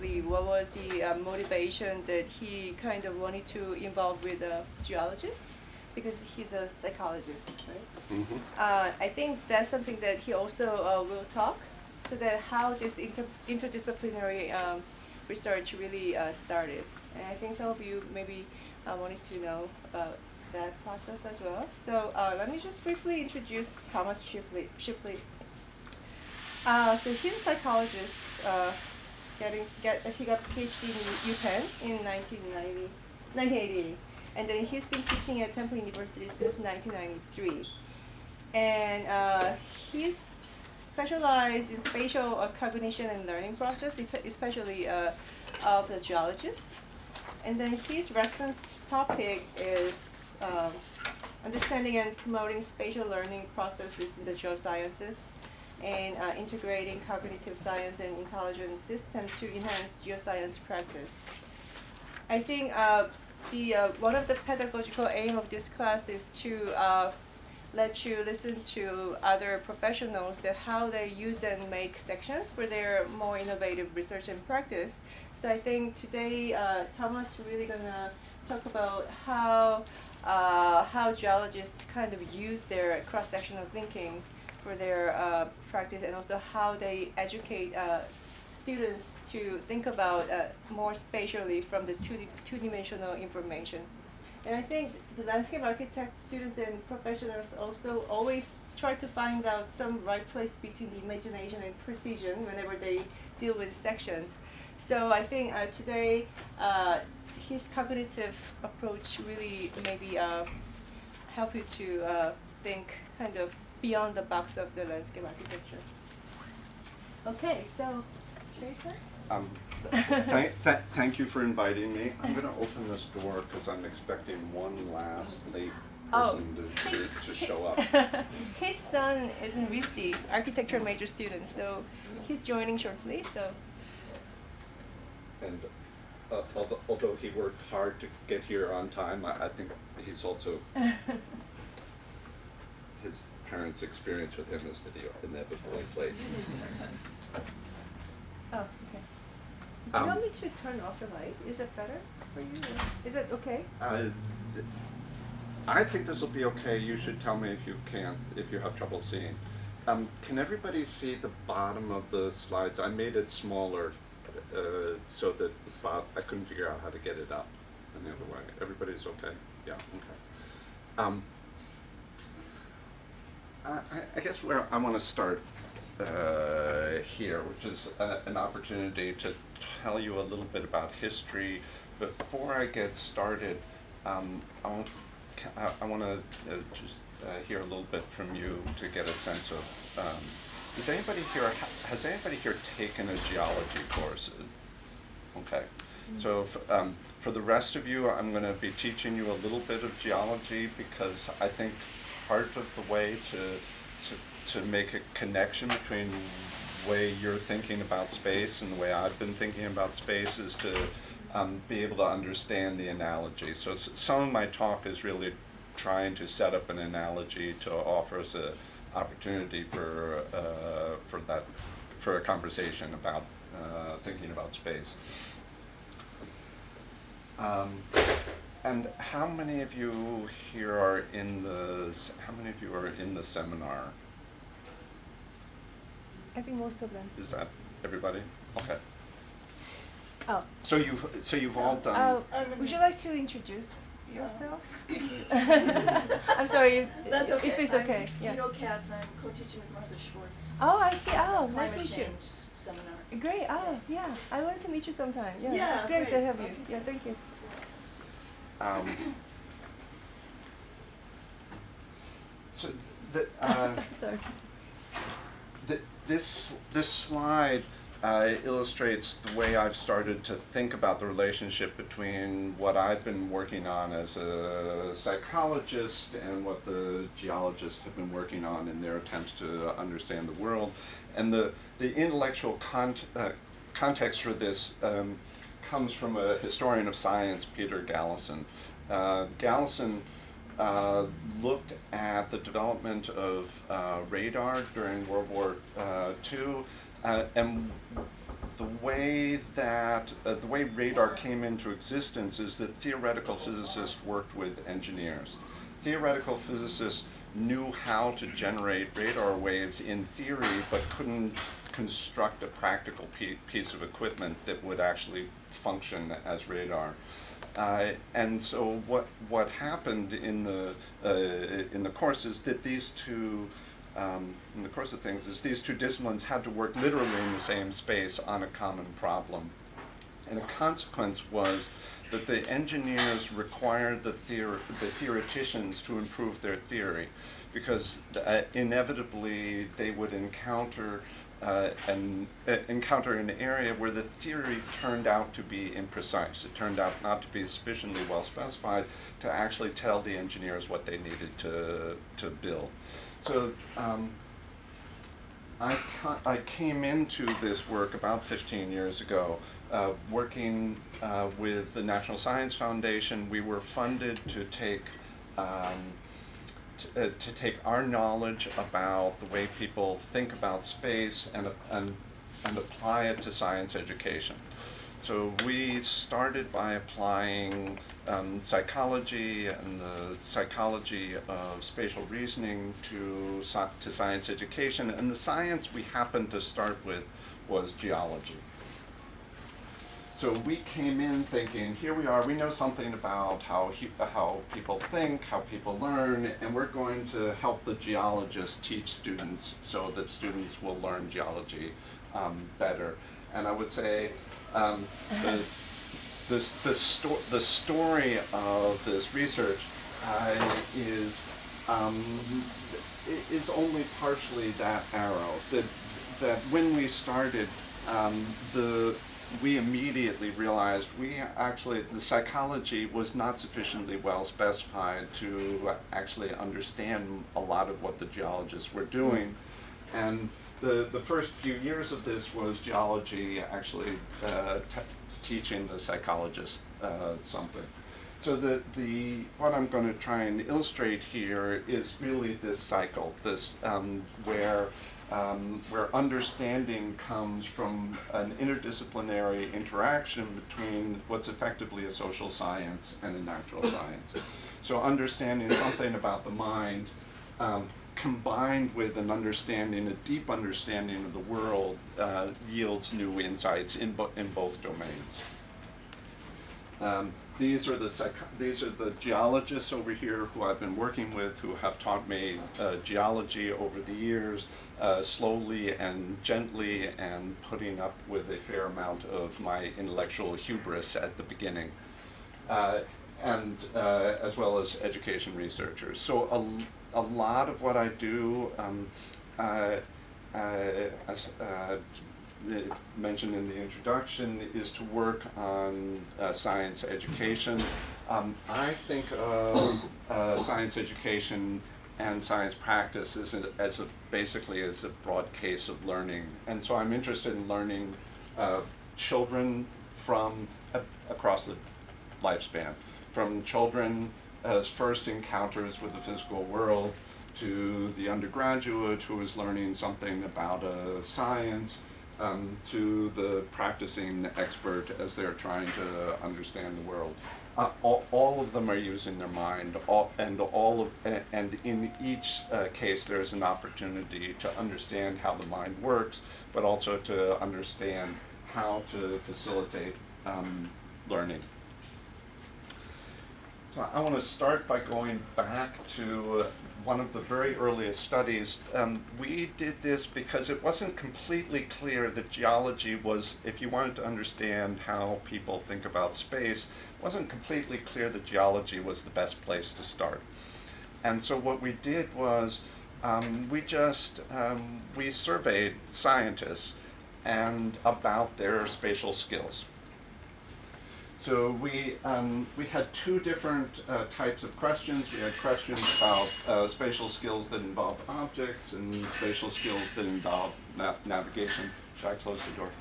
Shipley, what was the motivation that he kind of wanted to involve with geologists? Because he's a psychologist, right? I think that's something that he also will talk, so that how this interdisciplinary research really started. And I think some of you maybe wanted to know about that process as well. So let me just briefly introduce Thomas Shipley. So he's a psychologist. He got a PhD in UPenn in 1988. And then he's been teaching at Temple University since 1993. And he's specialized in spatial cognition and learning process, especially of the geologists. And then his research topic is understanding and promoting spatial learning processes in the geosciences, and integrating cognitive science and intelligence systems to enhance geoscience practice. I think one of the pedagogical aim of this class is to let you listen to other professionals, that how they use and make sections for their more innovative research and practice. So I think today Thomas is really gonna talk about how geologists kind of use their cross-sectional thinking for their practice, and also how they educate students to think about more spatially from the two-dimensional information. And I think the landscape architect students and professionals also always try to find out some right place between the imagination and precision whenever they deal with sections. So I think today his cognitive approach really maybe help you to think kind of beyond the box of the landscape architecture. Okay, so should I start? Thank you for inviting me. I'm going to open this door because I'm expecting one last late person to show up. His son is in RISD, architecture major student, so he's joining shortly. So. And although he worked hard to get here on time, I think he's also his parents' experience with him is that he inevitably is late. Oh, okay. Do you want me to turn off the light? Is it better for you? Is it okay? I think this will be okay. You should tell me if you have trouble seeing. Can everybody see the bottom of the slides? I made it smaller so that I couldn't figure out how to get it up any other way. Everybody's okay? Yeah, okay. I guess where I want to start here, which is an opportunity to tell you a little bit about history. Before I get started, I want to just hear a little bit from you to get a sense of, has anybody here taken a geology course? Okay. So for the rest of you, I'm going to be teaching you a little bit of geology, because I think part of the way to make a connection between the way you're thinking about space and the way I've been thinking about space is to be able to understand the analogy. So some of my talk is really trying to set up an analogy to offer us an opportunity for a conversation about thinking about space. And how many of you here are in the seminar? I think most of them. Is that everybody? Okay. Oh. So you've all done. Would you like to introduce yourself? I'm sorry. That's okay. If it's okay. Yeah. Katz. I'm co-teaching with Martha Schwartz. Oh, I see. Oh, nice to meet you. Seminar. Great. Oh, yeah. I wanted to meet you sometime. Yeah. Yeah, It's great to great. have you. Yeah. Thank you. So the, Sorry. this slide illustrates the way I've started to think about the relationship between what I've been working on as a psychologist and what the geologists have been working on in their attempts to understand the world. And the intellectual context for this comes from a historian of science, Peter Galison. Galison looked at the development of radar during World War II, and the way radar came into existence is that theoretical physicists worked with engineers. Theoretical physicists knew how to generate radar waves in theory, but couldn't construct a practical piece of equipment that would actually function as radar. And so what happened in the course is that these two in the course of things is these two disciplines had to work literally in the same space on a common problem. And a consequence was that the engineers required the theoreticians to improve their theory, because inevitably they would encounter an area where the theory turned out to be imprecise. It turned out not to be sufficiently well specified to actually tell the engineers what they needed to build. So I came into this work about 15 years ago, working with the National Science Foundation. We were funded to take our knowledge about the way people think about space and apply it to science education. So we started by applying psychology and the psychology of spatial reasoning to science education, and the science we happened to start with was geology. So we came in thinking, here we are, we know something about how people think, how people learn, and we're going to help the geologists teach students so that students will learn geology better. And I would say the story of this research is only partially that arrow. That when we started, we immediately realized the psychology was not sufficiently well specified to actually understand a lot of what the geologists were doing. And the first few years of this was geology actually teaching the psychologists something. So what I'm going to try and illustrate here is really this cycle, where understanding comes from an interdisciplinary interaction between what's effectively a social science and a natural science. So understanding something about the mind combined with a deep understanding of the world yields new insights in both domains. These are the geologists over here who I've been working with, who have taught me geology over the years, slowly and gently, and putting up with a fair amount of my intellectual hubris at the beginning, and as well as education researchers. So a lot of what I do, as mentioned in the introduction, is to work on science education. I think of science education and science practice basically as a broad case of learning. And so I'm interested in learning children from across the lifespan, from children as first encounters with the physical world to the undergraduate who is learning something about science, to the practicing expert as they're trying to understand the world. All of them are using their mind, and in each case there's an opportunity to understand how the mind works, but also to understand how to facilitate learning. So I want to start by going back to one of the very earliest studies. We did this because it wasn't completely clear that geology was, if you wanted to understand how people think about space, it wasn't completely clear that geology was the best place to start. And so what we did was we surveyed scientists and about their spatial skills. So we had two different types of questions. We had questions about spatial skills that involved objects and spatial skills that involved navigation. Should I close the door?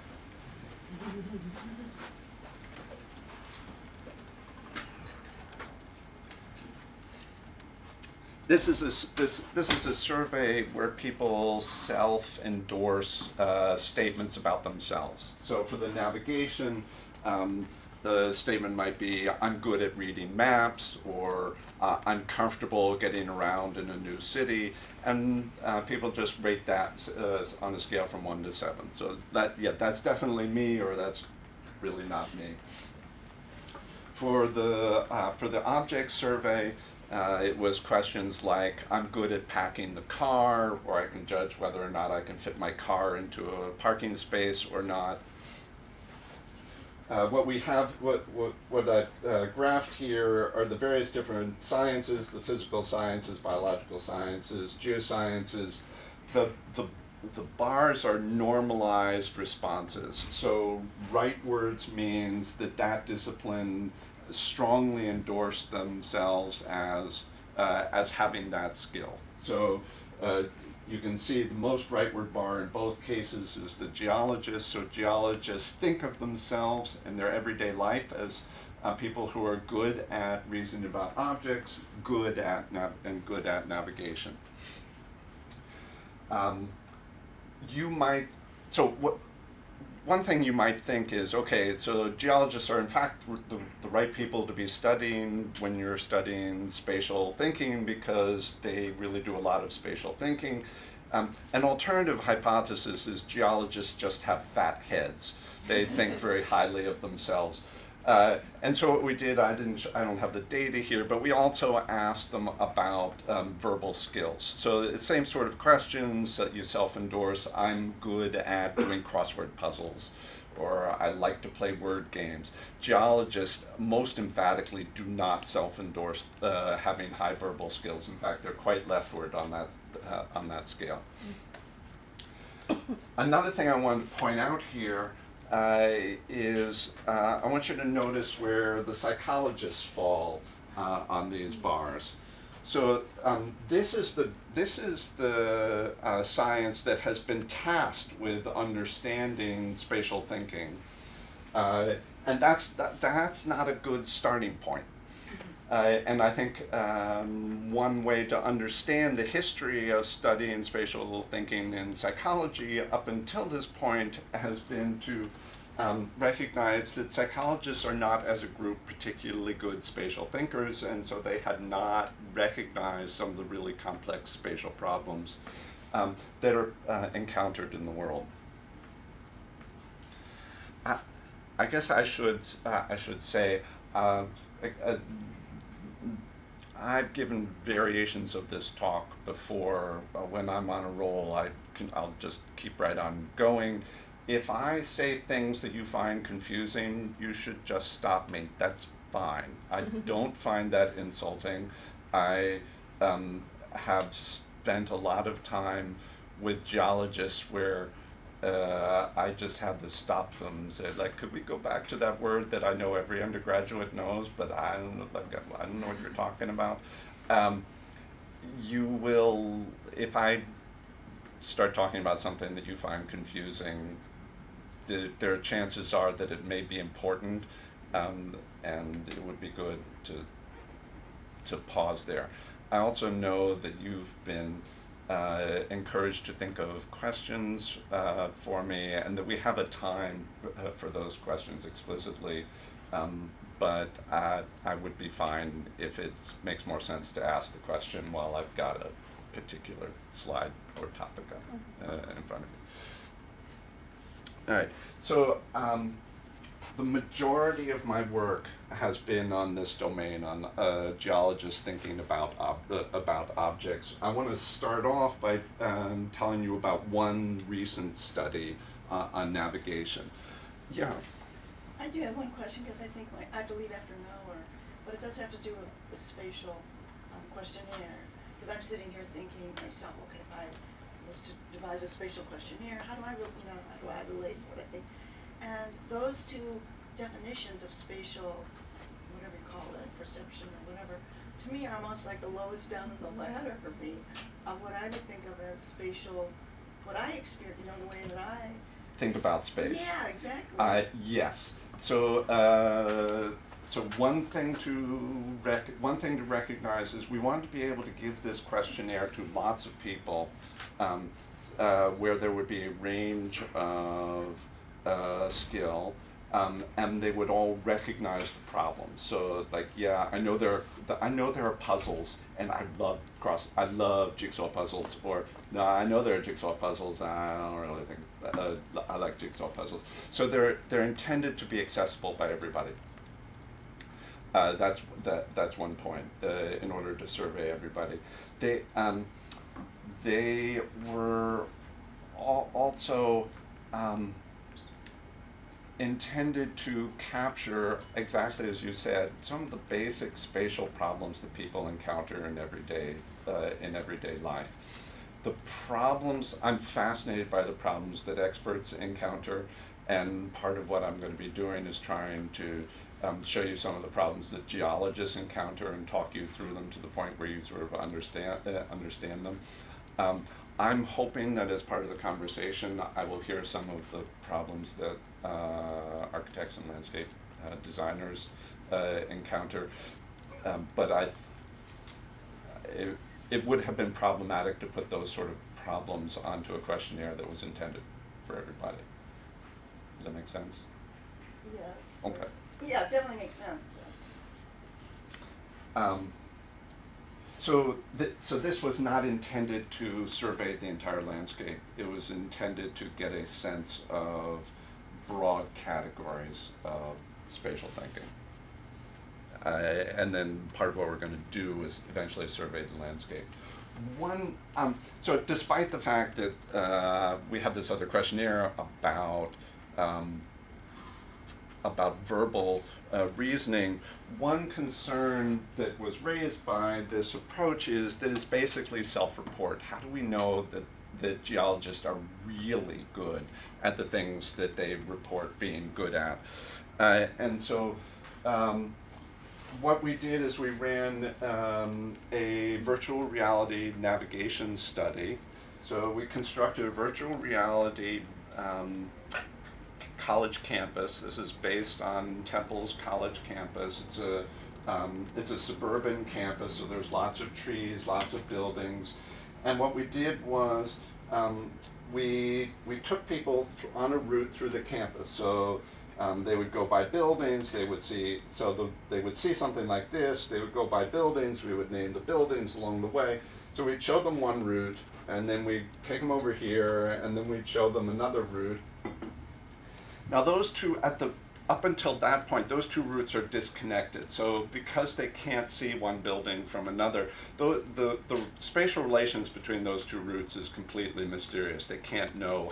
This is a survey where people self-endorse statements about themselves. So for the navigation, the statement might be, I'm good at reading maps, or I'm comfortable getting around in a new city, and people just rate that on a scale from 1 to 7. So that's definitely me, or that's really not me. For the object survey, it was questions like, I'm good at packing the car, or I can judge whether or not I can fit my car into a parking space or not. What I've graphed here are the various different sciences, the physical sciences, biological sciences, geosciences. The bars are normalized responses. So rightwards means that discipline strongly endorsed themselves as having that skill. So you can see the most rightward bar in both cases is the geologists. So geologists think of themselves in their everyday life as people who are good at reasoning about objects, good at navigation. One thing you might think is, okay, so geologists are in fact the right people to be studying when you're studying spatial thinking, because they really do a lot of spatial thinking. An alternative hypothesis is geologists just have fat heads. They think very highly of themselves. And so what we did, I don't have the data here, but we also asked them about verbal skills. So the same sort of questions that you self-endorse. I'm good at doing crossword puzzles, or I like to play word games. Geologists most emphatically do not self-endorse having high verbal skills. In fact, they're quite leftward on that scale. Another thing I wanted to point out here is I want you to notice where the psychologists fall on these bars. So this is the science that has been tasked with understanding spatial thinking, and that's not a good starting point. And I think one way to understand the history of studying spatial thinking in psychology up until this point has been to recognize that psychologists are not, as a group, particularly good spatial thinkers, and so they had not recognized some of the really complex spatial problems that are encountered in the world. I guess I should say, I've given variations of this talk before. When I'm on a roll, I'll just keep right on going. If I say things that you find confusing, you should just stop me. That's fine. I don't find that insulting. I have spent a lot of time with geologists where I just had to stop them and say, like, could we go back to that word that I know every undergraduate knows, but I don't know what you're talking about. You will, if I start talking about something that you find confusing, there are chances are that it may be important, and it would be good to pause there. I also know that you've been encouraged to think of questions for me, and that we have a time for those questions explicitly, but I would be fine if it makes more sense to ask the question while I've got a particular slide or topic in front of me. All right, so the majority of my work has been on this domain, on geologists thinking about objects. I want to start off by telling you about one recent study on navigation. Yeah. I do have one question, because I believe after an hour, but it does have to do with the spatial questionnaire. Because I'm sitting here thinking myself, okay, if I was to devise a spatial questionnaire, how do I relate what I think? And those two definitions of spatial, whatever you call it, perception or whatever, to me are almost like the lowest down in the ladder for me of what I would think of as spatial, what I experience, the way that I think about space. Yeah, exactly. Yes. So so one thing to recognize is we want to be able to give this questionnaire to lots of people, where there would be a range of skill, and they would all recognize the problem. So like, yeah, I know there are puzzles, and I love jigsaw puzzles. Or no, I know there are jigsaw puzzles. I don't really think I like jigsaw puzzles. So they're intended to be accessible by everybody. That's one point. In order to survey everybody, they were also intended to capture, exactly as you said, some of the basic spatial problems that people encounter in everyday life. The problems, I'm fascinated by the problems that experts encounter, and part of what I'm going to be doing is trying to show you some of the problems that geologists encounter and talk you through them to the point where you sort of understand them. I'm hoping that as part of the conversation, I will hear some of the problems that architects and landscape designers encounter, but it would have been problematic to put those sort of problems onto a questionnaire that was intended for everybody. Does that make sense? Yes. Okay. Yeah, it definitely makes sense. So this was not intended to survey the entire landscape. It was intended to get a sense of broad categories of spatial thinking. And then part of what we're going to do is eventually survey the landscape. So despite the fact that we have this other questionnaire about verbal reasoning, one concern that was raised by this approach is that it's basically self-report. How do we know that geologists are really good at the things that they report being good at? And so what we did is we ran a virtual reality navigation study. So we constructed a virtual reality college campus. This is based on Temple's college campus. It's a suburban campus, so there's lots of trees, lots of buildings. And what we did was we took people on a route through the campus. So they would go by buildings. They would see something like this. They would go by buildings. We would name the buildings along the way. So we'd show them one route, and then we'd take them over here, and then we'd show them another route. Now those two, up until that point, those two routes are disconnected. So because they can't see one building from another, the spatial relations between those two routes is completely mysterious. They can't know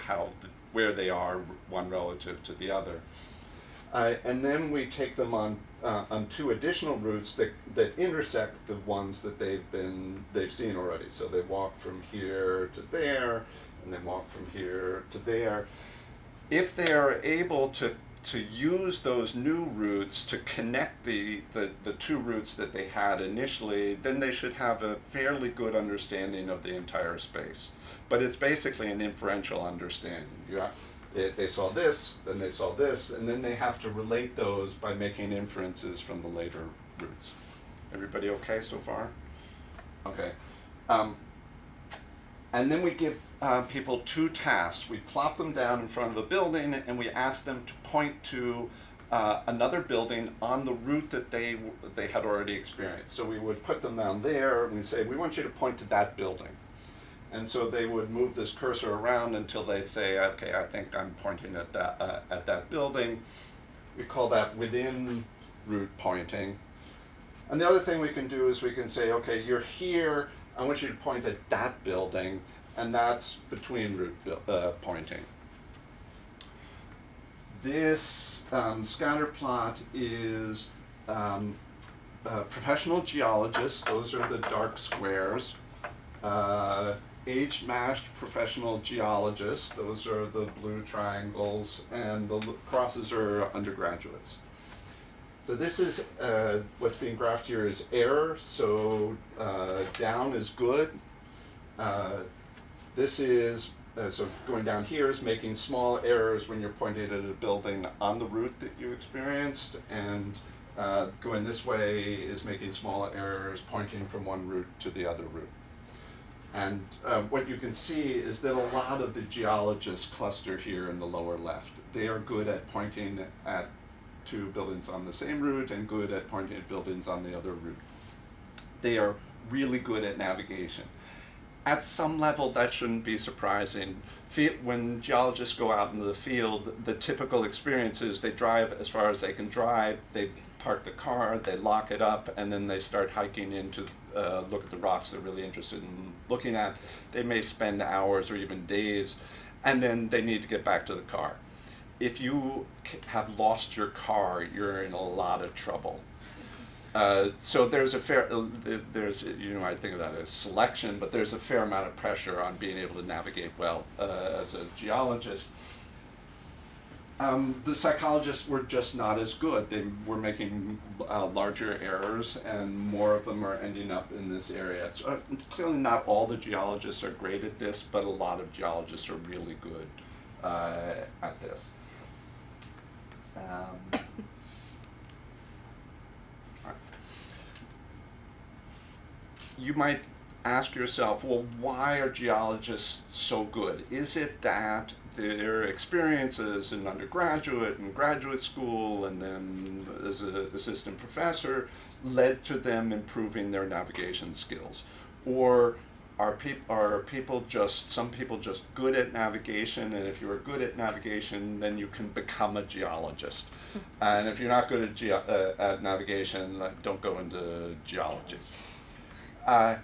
where they are, one relative to the other. And then we take them on two additional routes that intersect the ones that they've seen already. So they walk from here to there, and they walk from here to there. If they are able to use those new routes to connect the two routes that they had initially, then they should have a fairly good understanding of the entire space. But it's basically an inferential understanding. They saw this, then they saw this, and then they have to relate those by making inferences from the later routes. Everybody okay so far? Okay. And then we give people two tasks. We plop them down in front of a building, and we ask them to point to another building on the route that they had already experienced. So we would put them down there, and we say, we want you to point to that building. And so they would move this cursor around until they say, okay, I think I'm pointing at that building. We call that within route pointing. And the other thing we can do is we can say, okay, you're here, I want you to point at that building, and that's between route pointing. This scatter plot is professional geologists. Those are the dark squares. Age-matched professional geologists. Those are the blue triangles, and the crosses are undergraduates. So this is, what's being graphed here is error, so down is good. This is, so going down here is making small errors when you're pointing at a building on the route that you experienced, and going this way is making small errors, pointing from one route to the other route. And what you can see is that a lot of the geologists cluster here in the lower left. They are good at pointing at two buildings on the same route and good at pointing at buildings on the other route. They are really good at navigation. At some level, that shouldn't be surprising. When geologists go out into the field, the typical experience is they drive as far as they can drive, they park the car, they lock it up, and then they start hiking in to look at the rocks they're really interested in looking at. They may spend hours or even days, and then they need to get back to the car. If you have lost your car, you're in a lot of trouble. So there's a fair, I think of that as selection, but there's a fair amount of pressure on being able to navigate well as a geologist. The psychologists were just not as good. They were making larger errors, and more of them are ending up in this area. So, clearly not all the geologists are great at this, but a lot of geologists are really good at this. You might ask yourself, well, why are geologists so good? Is it that their experiences in undergraduate and graduate school and then as an assistant professor led to them improving their navigation skills? Or are some people just good at navigation, and if you're good at navigation, then you can become a geologist. And if you're not good at navigation, don't go into geology. And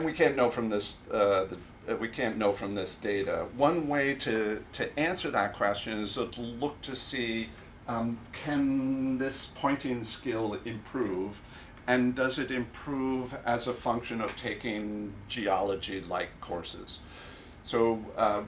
we can't know from this. We can't know from this data. One way to answer that question is to look to see can this pointing skill improve, and does it improve as a function of taking geology-like courses? So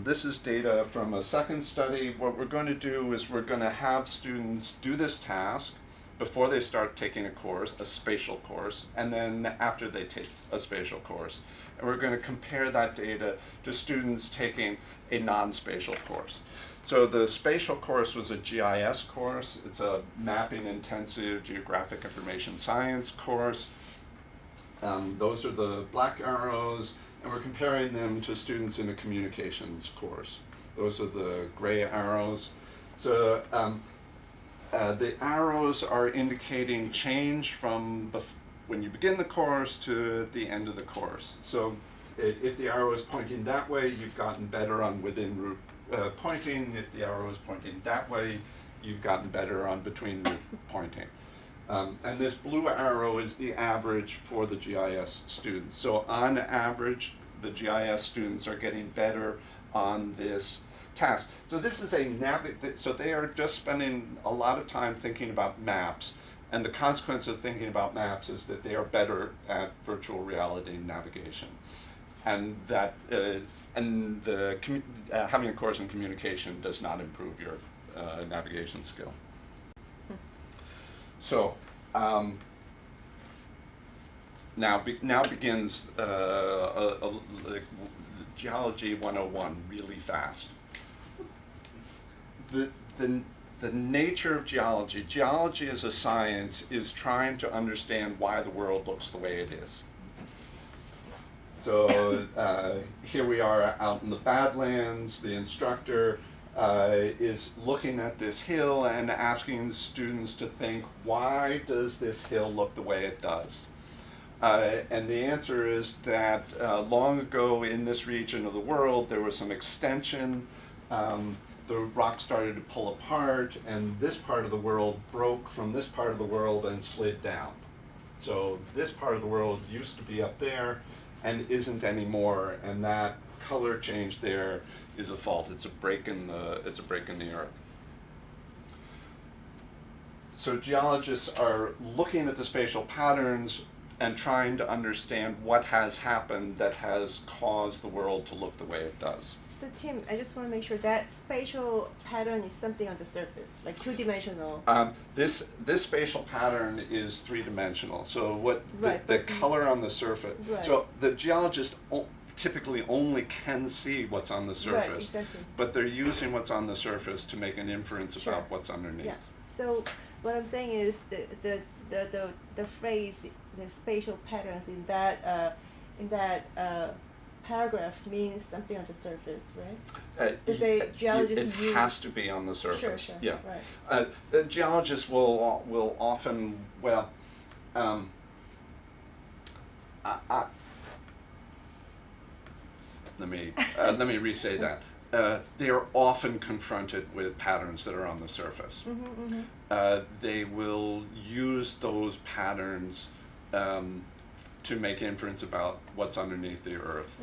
this is data from a second study. What we're going to do is we're going to have students do this task before they start taking a course, a spatial course, and then after they take a spatial course. And we're going to compare that data to students taking a non-spatial course. So the spatial course was a GIS course. It's a mapping intensive geographic information science course. Those are the black arrows, and we're comparing them to students in a communications course. Those are the gray arrows. So the arrows are indicating change from when you begin the course to the end of the course. So if the arrow is pointing that way, you've gotten better on within route pointing. If the arrow is pointing that way, you've gotten better on between route pointing. And this blue arrow is the average for the GIS students. So on average, the GIS students are getting better on this task. So this is so they are just spending a lot of time thinking about maps, and the consequence of thinking about maps is that they are better at virtual reality navigation, and that having a course in communication does not improve your navigation skill. So now begins Geology 101 really fast. The nature of geology as a science is trying to understand why the world looks the way it is. So here we are out in the Badlands. The instructor is looking at this hill and asking students to think, why does this hill look the way it does? And the answer is that long ago in this region of the world, there was some extension. The rock started to pull apart, and this part of the world broke from this part of the world and slid down. So this part of the world used to be up there and isn't anymore, and that color change there is a fault. It's a break in the earth. So geologists are looking at the spatial patterns and trying to understand what has happened that has caused the world to look the way it does. So Tim, I just want to make sure that spatial pattern is something on the surface, like two-dimensional. This spatial pattern is three-dimensional. So what Right, the color on the surface. Right. So the geologist typically only can see what's on the surface. exactly. But they're using what's on the surface to make an inference Sure. about what's underneath. Yeah. So what I'm saying is the phrase, the spatial patterns in that paragraph means something on the surface, right? If they geologists it use- has to be on the surface. Sure, Yeah. right. The geologists will often, well, let me re-say that. They are often confronted with patterns that are on the surface. They will use those patterns to make inference about what's underneath the earth.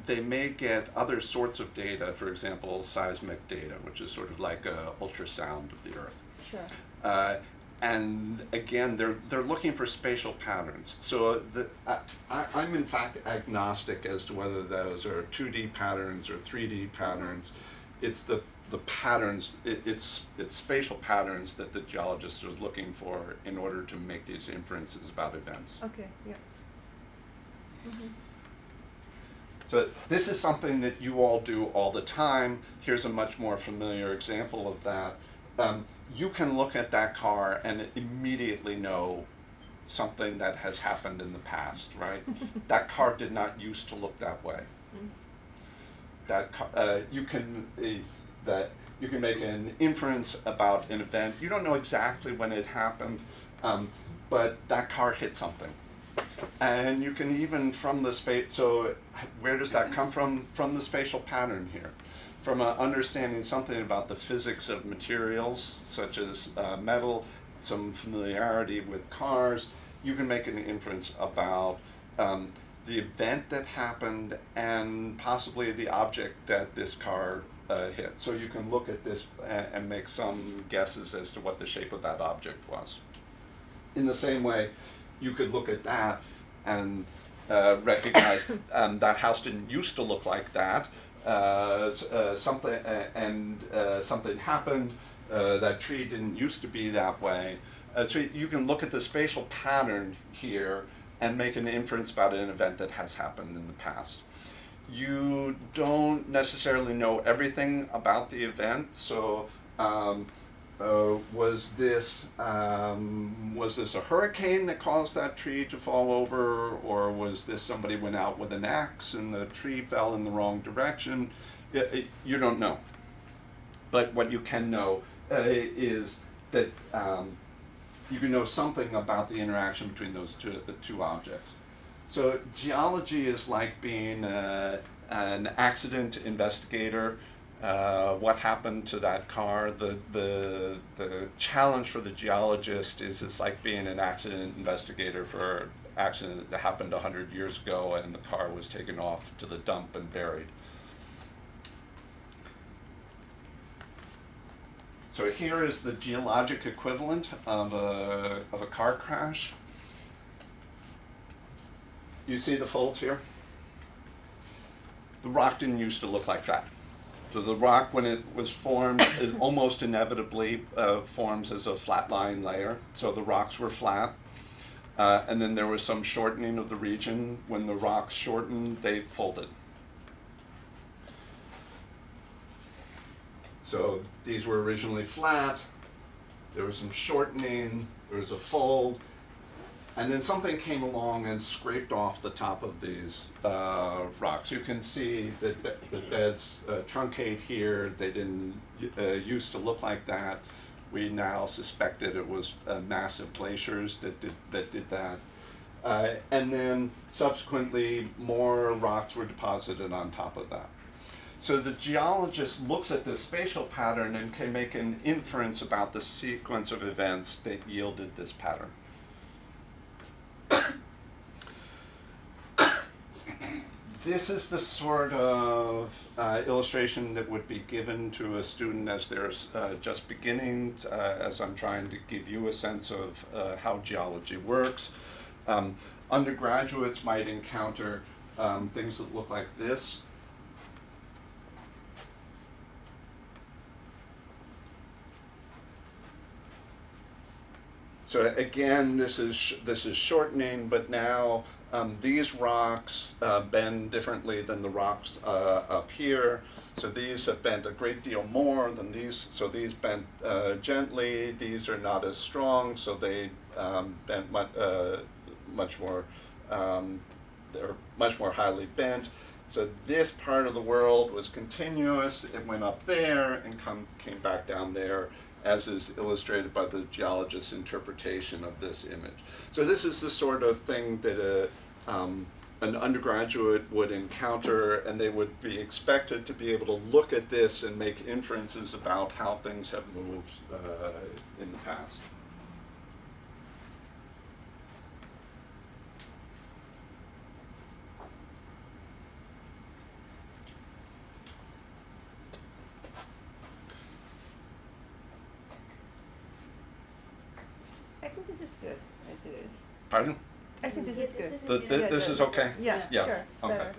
They may get other sorts of data, for example, seismic data, which is sort of like an ultrasound of the earth. Sure. And again, they're looking for spatial patterns. So I'm in fact agnostic as to whether those are 2D patterns or 3D patterns. It's the patterns, it's spatial patterns that the geologists are looking for in order to make these inferences about events. Okay. Yeah. So this is something that you all do all the time. Here's a much more familiar example of that. You can look at that car and immediately know something that has happened in the past, right? That car did not used to look that way. You can make an inference about an event. You don't know exactly when it happened, but that car hit something. And you can even from the space, so where does that come from? From the spatial pattern here. From understanding something about the physics of materials, such as metal, some familiarity with cars, you can make an inference about the event that happened and possibly the object that this car hit. So you can look at this and make some guesses as to what the shape of that object was. In the same way, you could look at that and recognize that house didn't used to look like that. Something happened. That tree didn't used to be that way. So you can look at the spatial pattern here and make an inference about an event that has happened in the past. You don't necessarily know everything about the event, so was this a hurricane that caused that tree to fall over, or was this somebody went out with an axe and the tree fell in the wrong direction? You don't know. But what you can know is that you can know something about the interaction between those two objects. So geology is like being an accident investigator. What happened to that car? The challenge for the geologist is it's like being an accident investigator for an accident that happened 100 years ago and the car was taken off to the dump and buried. So here is the geologic equivalent of a car crash. You see the folds here? The rock didn't used to look like that. So the rock, when it was formed, is almost inevitably forms as a flat-lying layer. So the rocks were flat. And then there was some shortening of the region. When the rocks shortened, they folded. So these were originally flat. There was some shortening. There was a fold. And then something came along and scraped off the top of these rocks. You can see that the beds truncate here. They didn't used to look like that. We now suspect that it was massive glaciers that did that. And then subsequently, more rocks were deposited on top of that. So the geologist looks at this spatial pattern and can make an inference about the sequence of events that yielded this pattern. This is the sort of illustration that would be given to a student as they're just beginning, as I'm trying to give you a sense of how geology works. Undergraduates might encounter things that look like this. So again, this is shortening, but now these rocks bend differently than the rocks up here. So these have bent a great deal more than these. So these bent gently. These are not as strong, so they bent much more. They're much more highly bent. So this part of the world was continuous. It went up there and came back down there, as is illustrated by the geologist's interpretation of this image. So this is the sort of thing that an undergraduate would encounter, and they would be expected to be able to look at this and make inferences about how things have moved in the past. I think this is good as it is. Pardon? I think this is good. This is okay? Yeah, Yeah, sure. It's okay. better.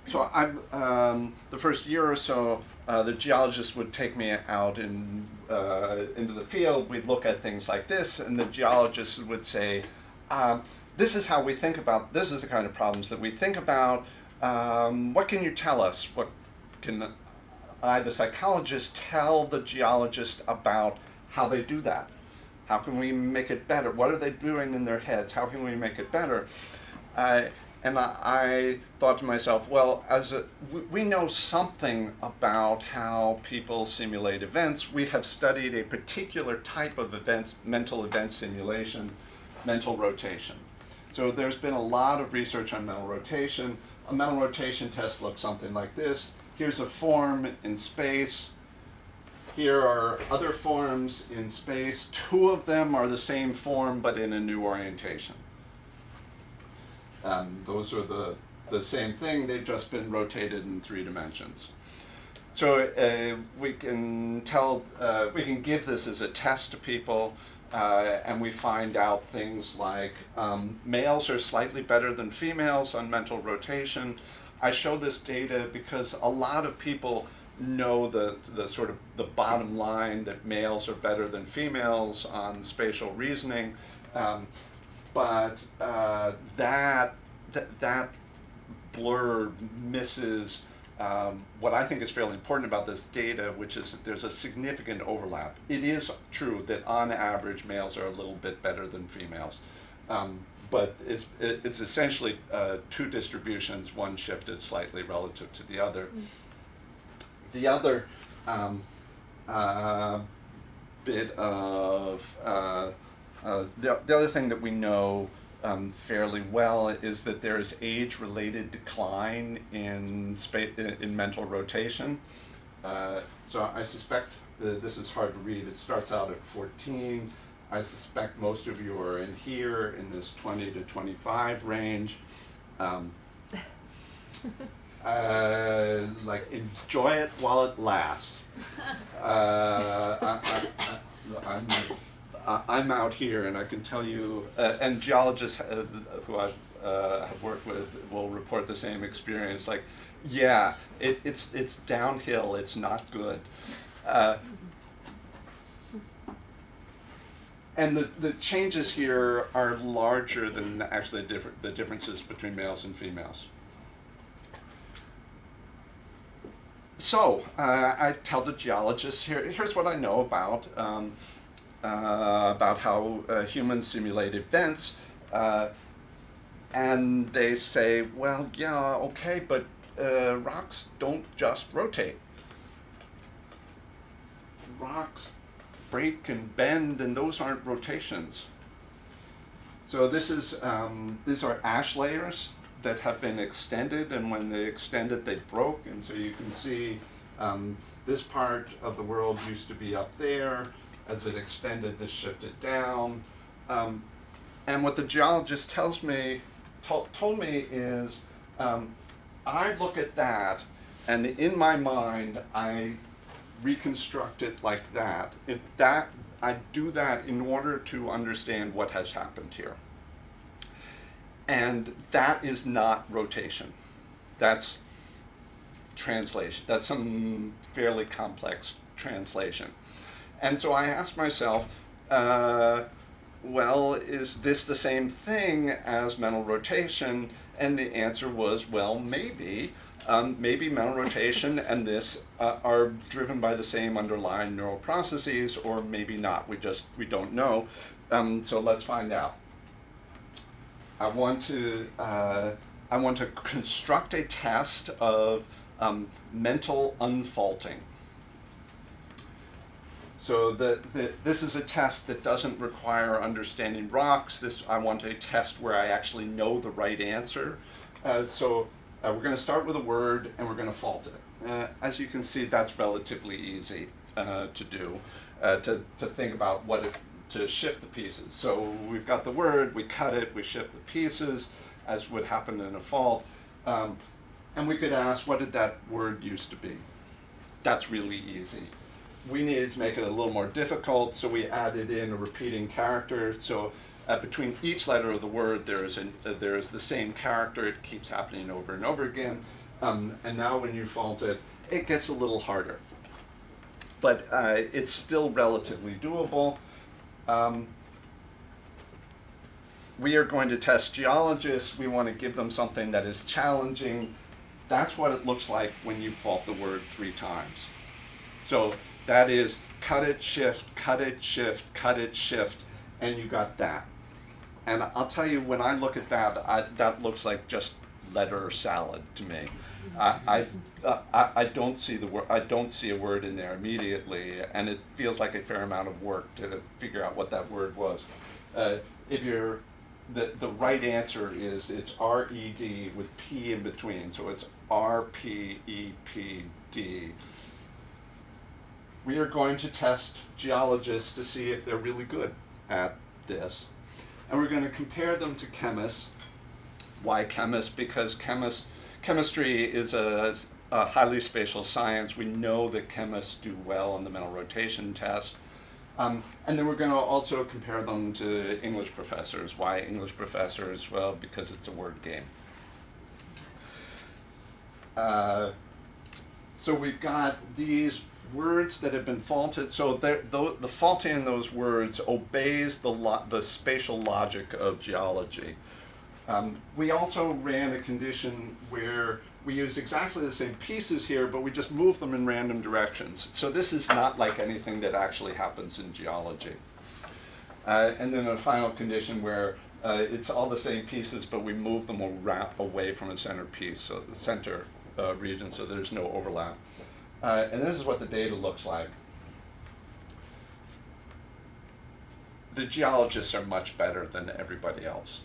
So the first year or so, the geologist would take me out into the field. We'd look at things like this, and the geologist would say, this is how we think about, this is the kind of problems that we think about. What can you tell us? What can I, the psychologist, tell the geologist about how they do that? How can we make it better? What are they doing in their heads? How can we make it better? And I thought to myself, well, we know something about how people simulate events. We have studied a particular type of mental event simulation, mental rotation. So there's been a lot of research on mental rotation. A mental rotation test looks something like this. Here's a form in space. Here are other forms in space. Two of them are the same form, but in a new orientation. Those are the same thing, they've just been rotated in 3 dimensions. So we can give this as a test to people, and we find out things like males are slightly better than females on mental rotation. I show this data because a lot of people know the sort of the bottom line that males are better than females on spatial reasoning. But that blur misses what I think is fairly important about this data, which is that there's a significant overlap. It is true that on average males are a little bit better than females, but it's essentially 2 distributions, one shifted slightly relative to the other. The other bit of the other thing that we know fairly well is that there is age-related decline in mental rotation. So I suspect this is hard to read. It starts out at 14. I suspect most of you are in here in this 20 to 25 range. Like, enjoy it while it lasts. I'm out here, and I can tell you, and geologists who I have worked with will report the same experience. Like, yeah, it's downhill. It's not good. And the changes here are larger than actually the differences between males and females. So I tell the geologists, here's what I know about how humans simulate events, and they say, well, yeah, okay, but rocks don't just rotate. Rocks break and bend, and those aren't rotations. So these are ash layers that have been extended, and when they extended, they broke, and so you can see this part of the world used to be up there. As it extended, this shifted down. And what the geologist told me is, I look at that, and in my mind, I reconstruct it like that. I do that in order to understand what has happened here. And that is not rotation. That's translation. That's some fairly complex translation. And so I asked myself, well, is this the same thing as mental rotation? And the answer was, well, maybe. Maybe mental rotation and this are driven by the same underlying neural processes, or maybe not. We don't know. So let's find out. I want to construct a test of mental unfaulting. So this is a test that doesn't require understanding rocks. I want a test where I actually know the right answer. So we're going to start with a word and we're going to fault it. As you can see, that's relatively easy to do, to think about to shift the pieces. So we've got the word, we cut it, we shift the pieces, as would happen in a fault. And we could ask, what did that word used to be? That's really easy. We needed to make it a little more difficult, so we added in a repeating character. So between each letter of the word, there is the same character. It keeps happening over and over again. And now when you fault it, it gets a little harder. But it's still relatively doable. We are going to test geologists. We want to give them something that is challenging. That's what it looks like when you fault the word 3 times. So that is cut it, shift, cut it, shift, cut it, shift, and you got that. And I'll tell you, when I look at that, that looks like just letter salad to me. I don't see the word. I don't see a word in there immediately, and it feels like a fair amount of work to figure out what that word was. If you're the right answer is it's R-E-D with P in between, so it's R-P-E-P-D. We are going to test geologists to see if they're really good at this, and we're going to compare them to chemists. Why chemists? Because chemistry is a highly spatial science. We know that chemists do well on the mental rotation test. And then we're going to also compare them to English professors. Why English professors? Well, because it's a word game. So we've got these words that have been faulted. So the faulting in those words obeys the spatial logic of geology. We also ran a condition where we used exactly the same pieces here, but we just moved them in random directions. So this is not like anything that actually happens in geology. And then a final condition where it's all the same pieces, but we move them away from a center piece, so the center region, so there's no overlap. And this is what the data looks like. The geologists are much better than everybody else.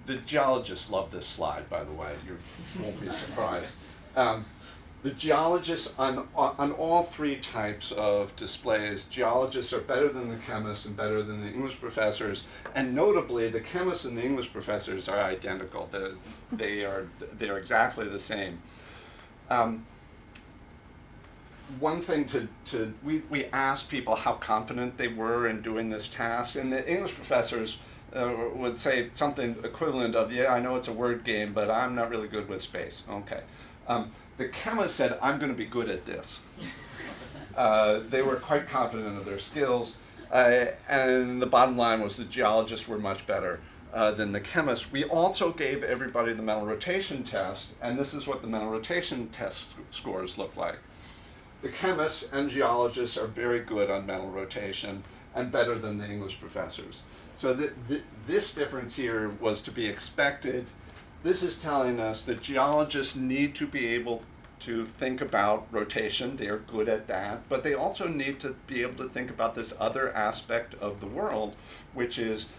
The geologists love this slide, by the way. You won't be surprised. The geologists, on all 3 types of displays, geologists are better than the chemists and better than the English professors. And notably, the chemists and the English professors are identical. They are exactly the same. One thing we asked people how confident they were in doing this task, and the English professors would say something equivalent of, yeah, I know it's a word game, but I'm not really good with space. Okay. The chemist said, I'm going to be good at this. They were quite confident of their skills, and the bottom line was the geologists were much better than the chemists. We also gave everybody the mental rotation test, and this is what the mental rotation test scores look like. The chemists and geologists are very good on mental rotation and better than the English professors. So this difference here was to be expected. This is telling us that geologists need to be able to think about rotation. They are good at that, but they also need to be able to think about this other aspect of the world, which is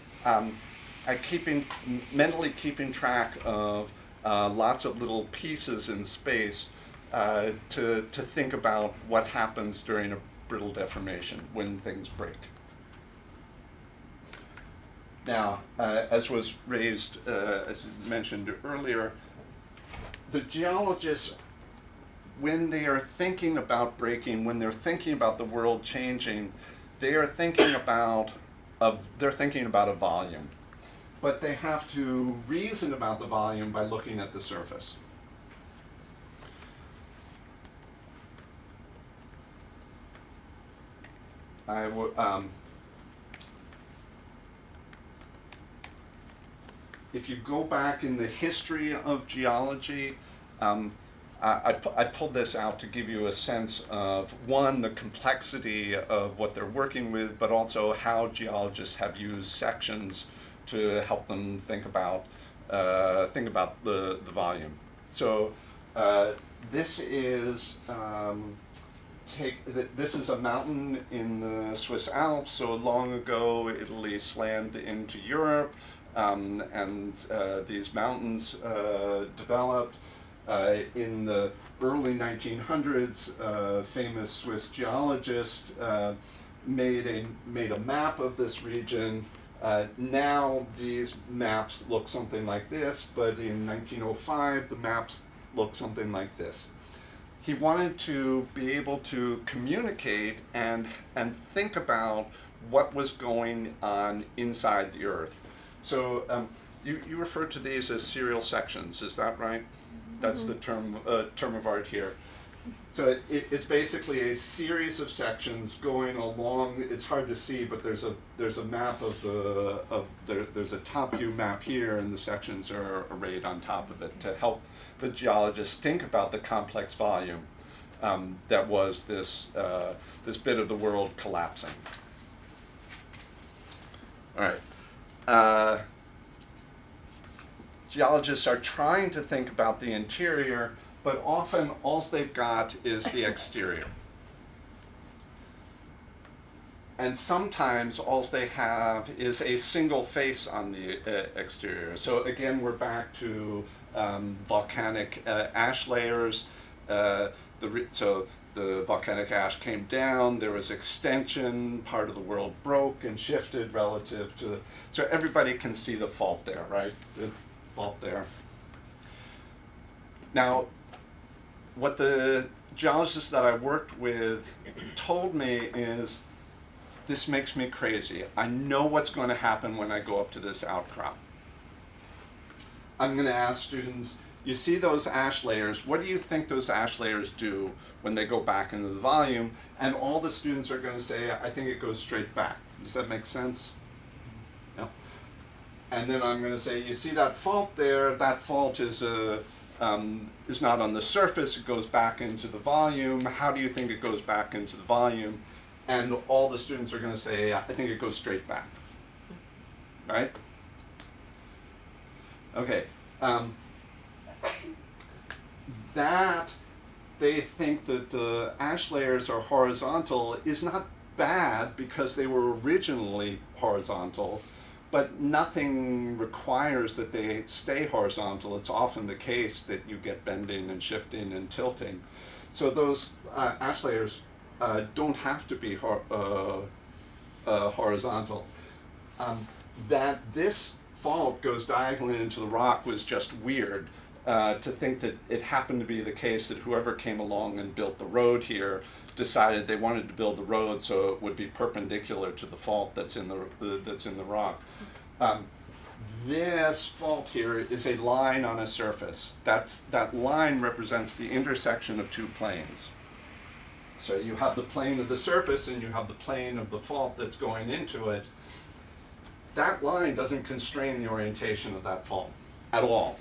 mentally keeping track of lots of little pieces in space to think about what happens during a brittle deformation when things break. Now, as was raised, as mentioned earlier, the geologists, when they are thinking about breaking, when they're thinking about the world changing, they are thinking about a volume. But they have to reason about the volume by looking at the surface. I would, if you go back in the history of geology, I pulled this out to give you a sense of, one, the complexity of what they're working with, but also how geologists have used sections to help them think about the volume. So this is this is a mountain in the Swiss Alps. So long ago, Italy slammed into Europe, and these mountains developed. In the early 1900s, a famous Swiss geologist made a map of this region. Now these maps look something like this, but in 1905 the maps look something like this. He wanted to be able to communicate and think about what was going on inside the Earth. So you refer to these as serial sections, is that right? That's the term of art here. So it's basically a series of sections going along. It's hard to see, but there's a map there's a top view map here, and the sections are arrayed on top of it to help the geologists think about the complex volume that was this bit of the world collapsing. All right. Geologists are trying to think about the interior, but often all they've got is the exterior. And sometimes all they have is a single face on the exterior. So again, we're back to volcanic ash layers. So the volcanic ash came down, there was extension, part of the world broke and shifted relative to so everybody can see the fault there, right? The fault there. Now, what the geologists that I worked with told me is, this makes me crazy. I know what's going to happen when I go up to this outcrop. I'm going to ask students, you see those ash layers, what do you think those ash layers do when they go back into the volume? And all the students are going to say, I think it goes straight back. Does that make sense? Yeah. And then I'm going to say, you see that fault there? That fault is not on the surface, it goes back into the volume. How do you think it goes back into the volume? And all the students are going to say, I think it goes straight back. Right? Okay. That they think that the ash layers are horizontal is not bad because they were originally horizontal, but nothing requires that they stay horizontal. It's often the case that you get bending and shifting and tilting. So those ash layers don't have to be horizontal. That this fault goes diagonally into the rock was just weird. To think that it happened to be the case that whoever came along and built the road here decided they wanted to build the road so it would be perpendicular to the fault that's in the rock. This fault here is a line on a surface. That line represents the intersection of two planes. So you have the plane of the surface and you have the plane of the fault that's going into it. That line doesn't constrain the orientation of that fault at all.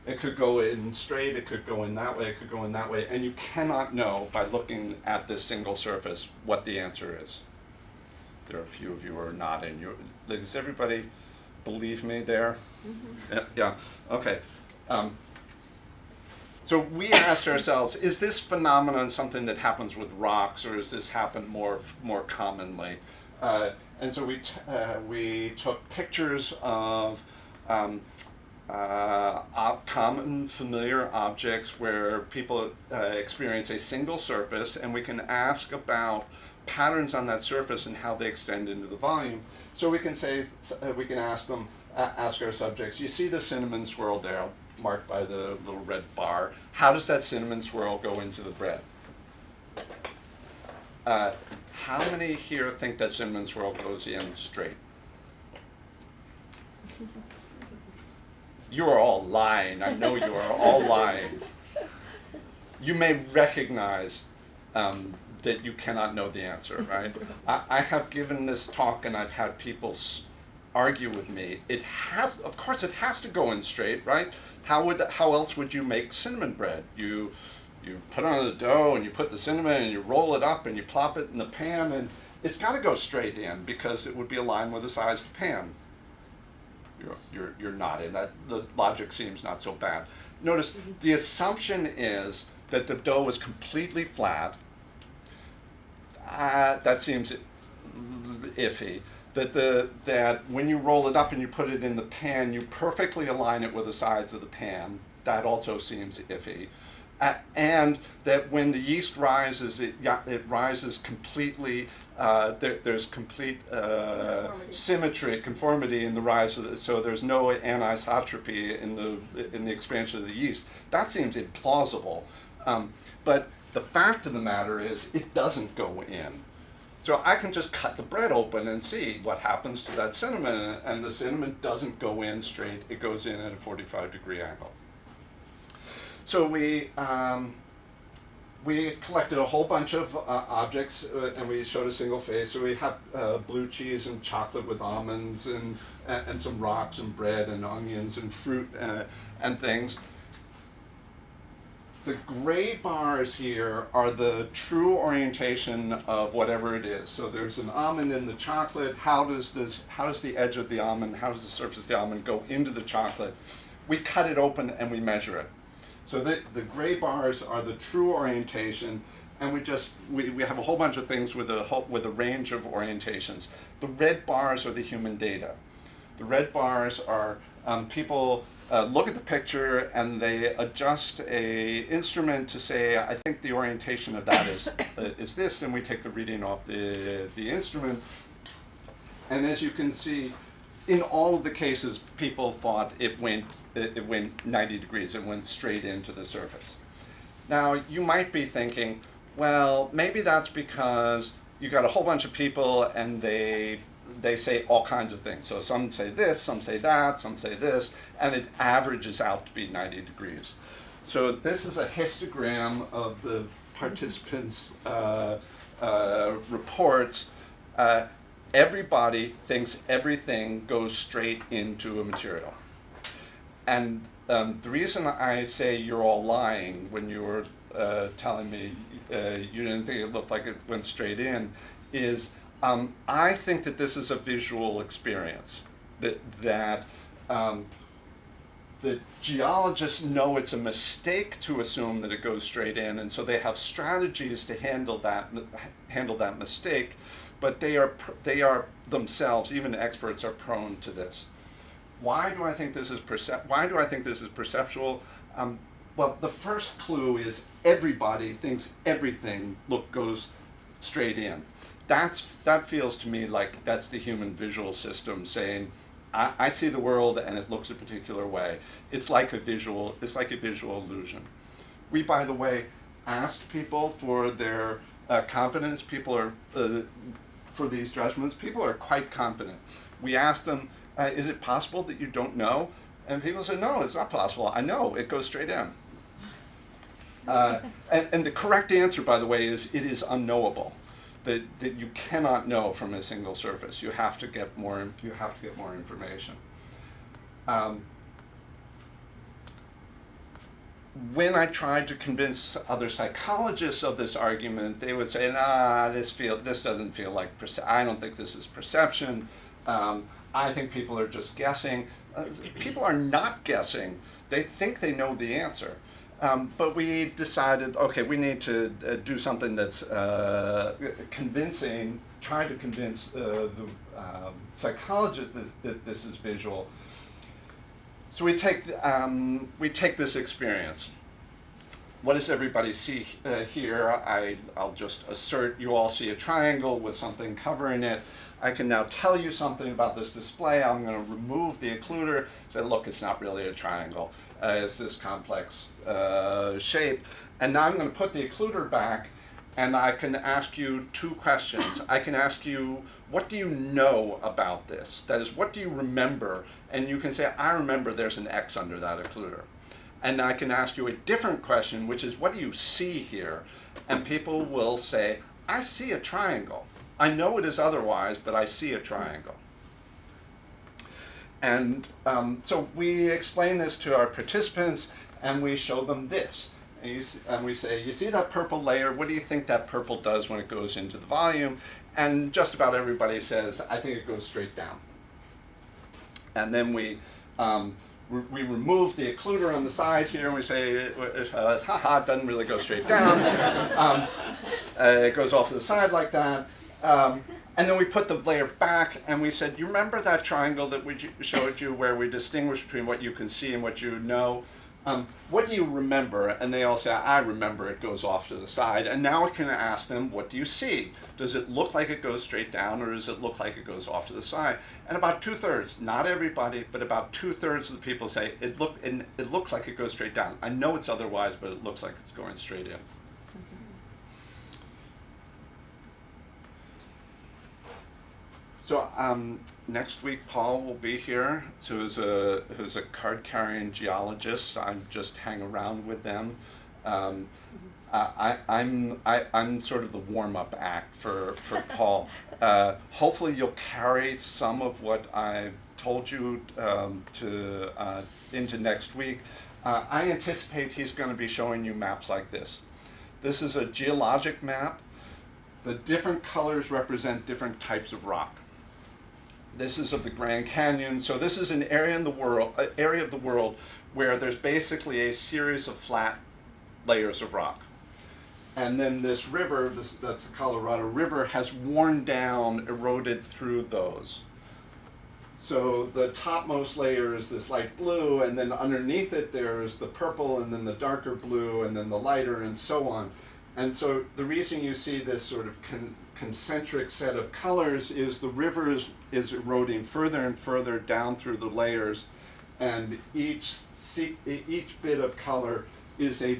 It could go in straight, it could go in that way, it could go in that way, and you cannot know by looking at this single surface what the answer is. There are a few of you who are nodding. Does everybody believe me there? Mm-hmm. Yeah, okay. So we asked ourselves, is this phenomenon something that happens with rocks, or does this happen more commonly? And so we took pictures of common familiar objects where people experience a single surface, and we can ask about patterns on that surface and how they extend into the volume. So we can say, we can ask our subjects, you see the cinnamon swirl there, marked by the little red bar. How does that cinnamon swirl go into the bread? How many here think that cinnamon swirl goes in straight? You are all lying. I know you are all lying. You may recognize that you cannot know the answer, right? I have given this talk and I've had people argue with me. Of course it has to go in straight, right? How else would you make cinnamon bread? You put on the dough and you put the cinnamon and you roll it up and you plop it in the pan, and it's got to go straight in because it would be aligned with the size of the pan. You're nodding. That the logic seems not so bad. Notice the assumption is that the dough is completely flat. That seems iffy. That when you roll it up and you put it in the pan, you perfectly align it with the sides of the pan. That also seems iffy. And that when the yeast rises, it rises completely. There's complete conformity in the rise of so there's no anisotropy in the expansion of the yeast. That seems implausible. But the fact of the matter is, it doesn't go in. So I can just cut the bread open and see what happens to that cinnamon, and the cinnamon doesn't go in straight. It goes in at a 45-degree angle. So we collected a whole bunch of objects and we showed a single face. So we have blue cheese and chocolate with almonds and some rocks and bread and onions and fruit and things. The gray bars here are the true orientation of whatever it is. So there's an almond in the chocolate. How does the edge of the almond, how does the surface of the almond go into the chocolate? We cut it open and we measure it. So the gray bars are the true orientation, and we have a whole bunch of things with a range of orientations. The red bars are the human data. The red bars are people look at the picture and they adjust a instrument to say, I think the orientation of that is this, and we take the reading off the instrument. And as you can see, in all of the cases, people thought it went 90 degrees. It went straight into the surface. Now, you might be thinking, well, maybe that's because you got a whole bunch of people and they say all kinds of things. So some say this, some say that, some say this, and it averages out to be 90 degrees. So this is a histogram of the participants' reports. Everybody thinks everything goes straight into a material. And the reason I say you're all lying when you were telling me you didn't think it looked like it went straight in is I think that this is a visual experience. That the geologists know it's a mistake to assume that it goes straight in, and so they have strategies to handle that mistake. But they are themselves, even experts, are prone to this. Why do I think this is perceptual? Well, the first clue is everybody thinks everything goes straight in. That feels to me like that's the human visual system saying, I see the world and it looks a particular way. It's like a visual illusion. We, by the way, asked people for their confidence. People are for these judgments. People are quite confident. We asked them, is it possible that you don't know? And people said, no, it's not possible. I know, it goes straight in. And the correct answer, by the way, is it is unknowable. That you cannot know from a single surface. You have to get more information. When I tried to convince other psychologists of this argument, they would say, nah, this doesn't feel like I don't think this is perception. I think people are just guessing. People are not guessing. They think they know the answer. But we decided, okay, we need to do something that's convincing, try to convince the psychologists that this is visual. So we take this experience. What does everybody see here? I'll just assert you all see a triangle with something covering it. I can now tell you something about this display. I'm going to remove the occluder, say, look, it's not really a triangle. It's this complex shape. And now I'm going to put the occluder back, and I can ask you two questions. I can ask you, what do you know about this? That is, what do you remember? And you can say, I remember there's an X under that occluder. And I can ask you a different question, which is, what do you see here? And people will say, I see a triangle. I know it is otherwise, but I see a triangle. And so we explain this to our participants, and we show them this. And we say, you see that purple layer? What do you think that purple does when it goes into the volume? And just about everybody says, I think it goes straight down. And then we remove the occluder on the side here, and we say, haha, it doesn't really go straight down. It goes off to the side like that. And then we put the layer back, and we said, you remember that triangle that we showed you where we distinguish between what you can see and what you know? What do you remember? And they all say, I remember it goes off to the side. And now I can ask them, what do you see? Does it look like it goes straight down, or does it look like it goes off to the side? And about 2/3, not everybody, but about 2/3 of the people say, it looks like it goes straight down. I know it's otherwise, but it looks like it's going straight in. So next week, Paul will be here. So who's a card-carrying geologist. I just hang around with them. I'm sort of the warm-up act for Paul. Hopefully, you'll carry some of what I told you into next week. I anticipate he's going to be showing you maps like this. This is a geologic map. The different colors represent different types of rock. This is of the Grand Canyon. So this is an area of the world where there's basically a series of flat layers of rock. And then this river, that's the Colorado River, has worn down, eroded through those. So the topmost layer is this light blue, and then underneath it there's the purple, and then the darker blue, and then the lighter, and so on. And so the reason you see this sort of concentric set of colors is the river is eroding further and further down through the layers, and each bit of color is a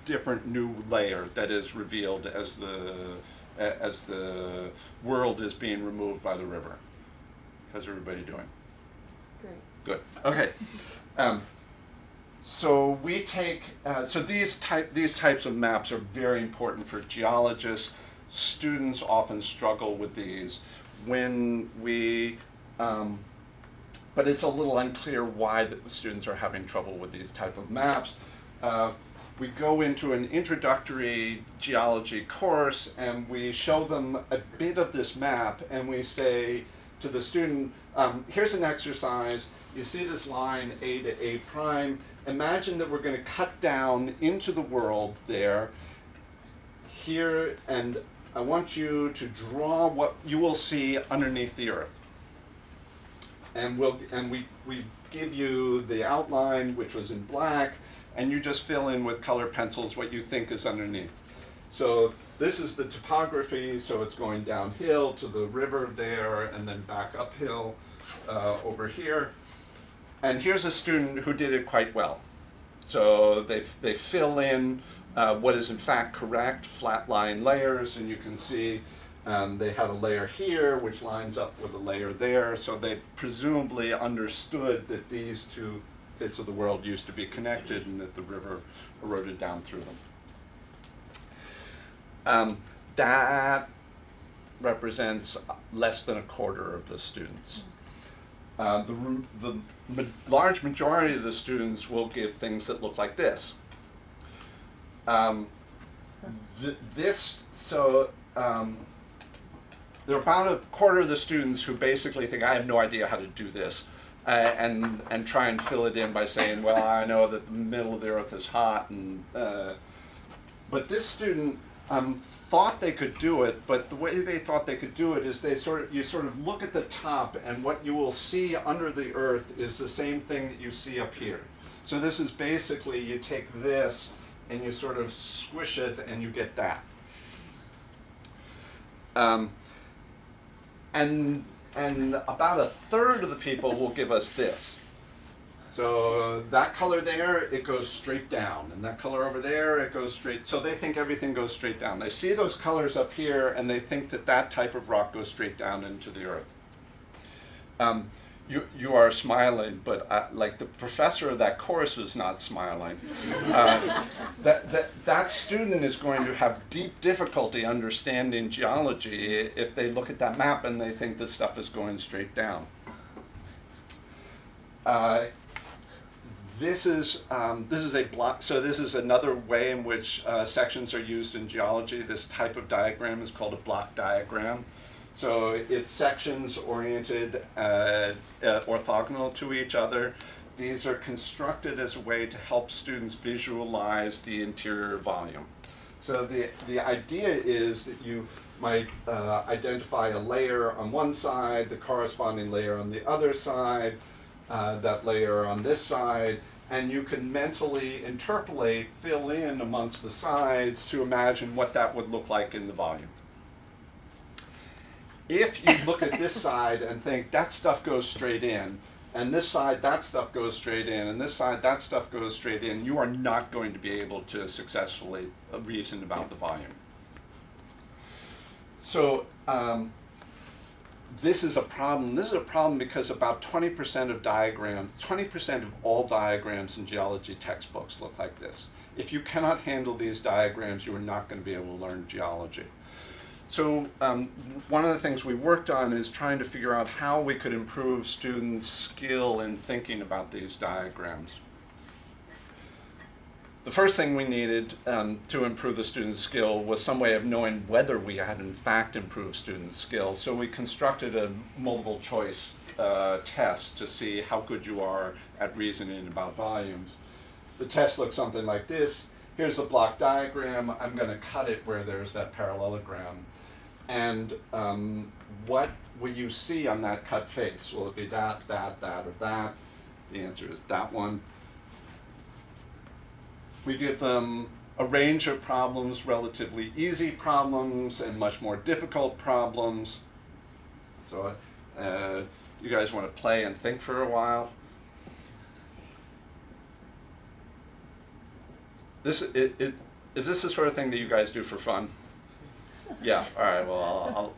different new layer that is revealed as the world is being removed by the river. How's everybody doing? Great. Good. Okay. So we take these types of maps are very important for geologists. Students often struggle with these when we, but it's a little unclear why the students are having trouble with these type of maps. We go into an introductory geology course, and we show them a bit of this map, and we say to the student, here's an exercise. You see this line A to A prime. Imagine that we're going to cut down into the world there, here, and I want you to draw what you will see underneath the earth. And we give you the outline, which was in black, and you just fill in with color pencils what you think is underneath. So this is the topography, so it's going downhill to the river there, and then back uphill over here. And here's a student who did it quite well. So they fill in what is in fact correct, flat line layers, and you can see they had a layer here which lines up with a layer there, so they presumably understood that these two bits of the world used to be connected and that the river eroded down through them. That represents less than a quarter of the students. The large majority of the students will give things that look like this. There are about a quarter of the students who basically think, I have no idea how to do this, and try and fill it in by saying, well, I know that the middle of the earth is hot, and but this student thought they could do it, but the way they thought they could do it is you sort of look at the top, and what you will see under the earth is the same thing that you see up here. So this is basically, you take this and you sort of squish it and you get that. And about a third of the people will give us this. So that color there, it goes straight down, and that color over there, it goes straight. So they think everything goes straight down. They see those colors up here, and they think that that type of rock goes straight down into the earth. You are smiling, but like the professor of that course is not smiling. That student is going to have deep difficulty understanding geology if they look at that map and they think this stuff is going straight down. This is a block. So this is another way in which sections are used in geology. This type of diagram is called a block diagram. So it's sections oriented orthogonal to each other. These are constructed as a way to help students visualize the interior volume. So the idea is that you might identify a layer on one side, the corresponding layer on the other side, that layer on this side, and you can mentally interpolate, fill in amongst the sides to imagine what that would look like in the volume. If you look at this side and think that stuff goes straight in, and this side, that stuff goes straight in, and this side, that stuff goes straight in, you are not going to be able to successfully reason about the volume. So this is a problem. This is a problem because about 20% of diagrams, 20% of all diagrams in geology textbooks look like this. If you cannot handle these diagrams, you are not going to be able to learn geology. So one of the things we worked on is trying to figure out how we could improve students' skill in thinking about these diagrams. The first thing we needed to improve the student's skill was some way of knowing whether we had in fact improved student skill. So we constructed a multiple choice test to see how good you are at reasoning about volumes. The test looks something like this. Here's a block diagram. I'm going to cut it where there's that parallelogram. And what will you see on that cut face? Will it be that, or that? The answer is that one. We give them a range of problems, relatively easy problems and much more difficult problems. So you guys want to play and think for a while? Is this the sort of thing that you guys do for fun? Yeah, all right, well,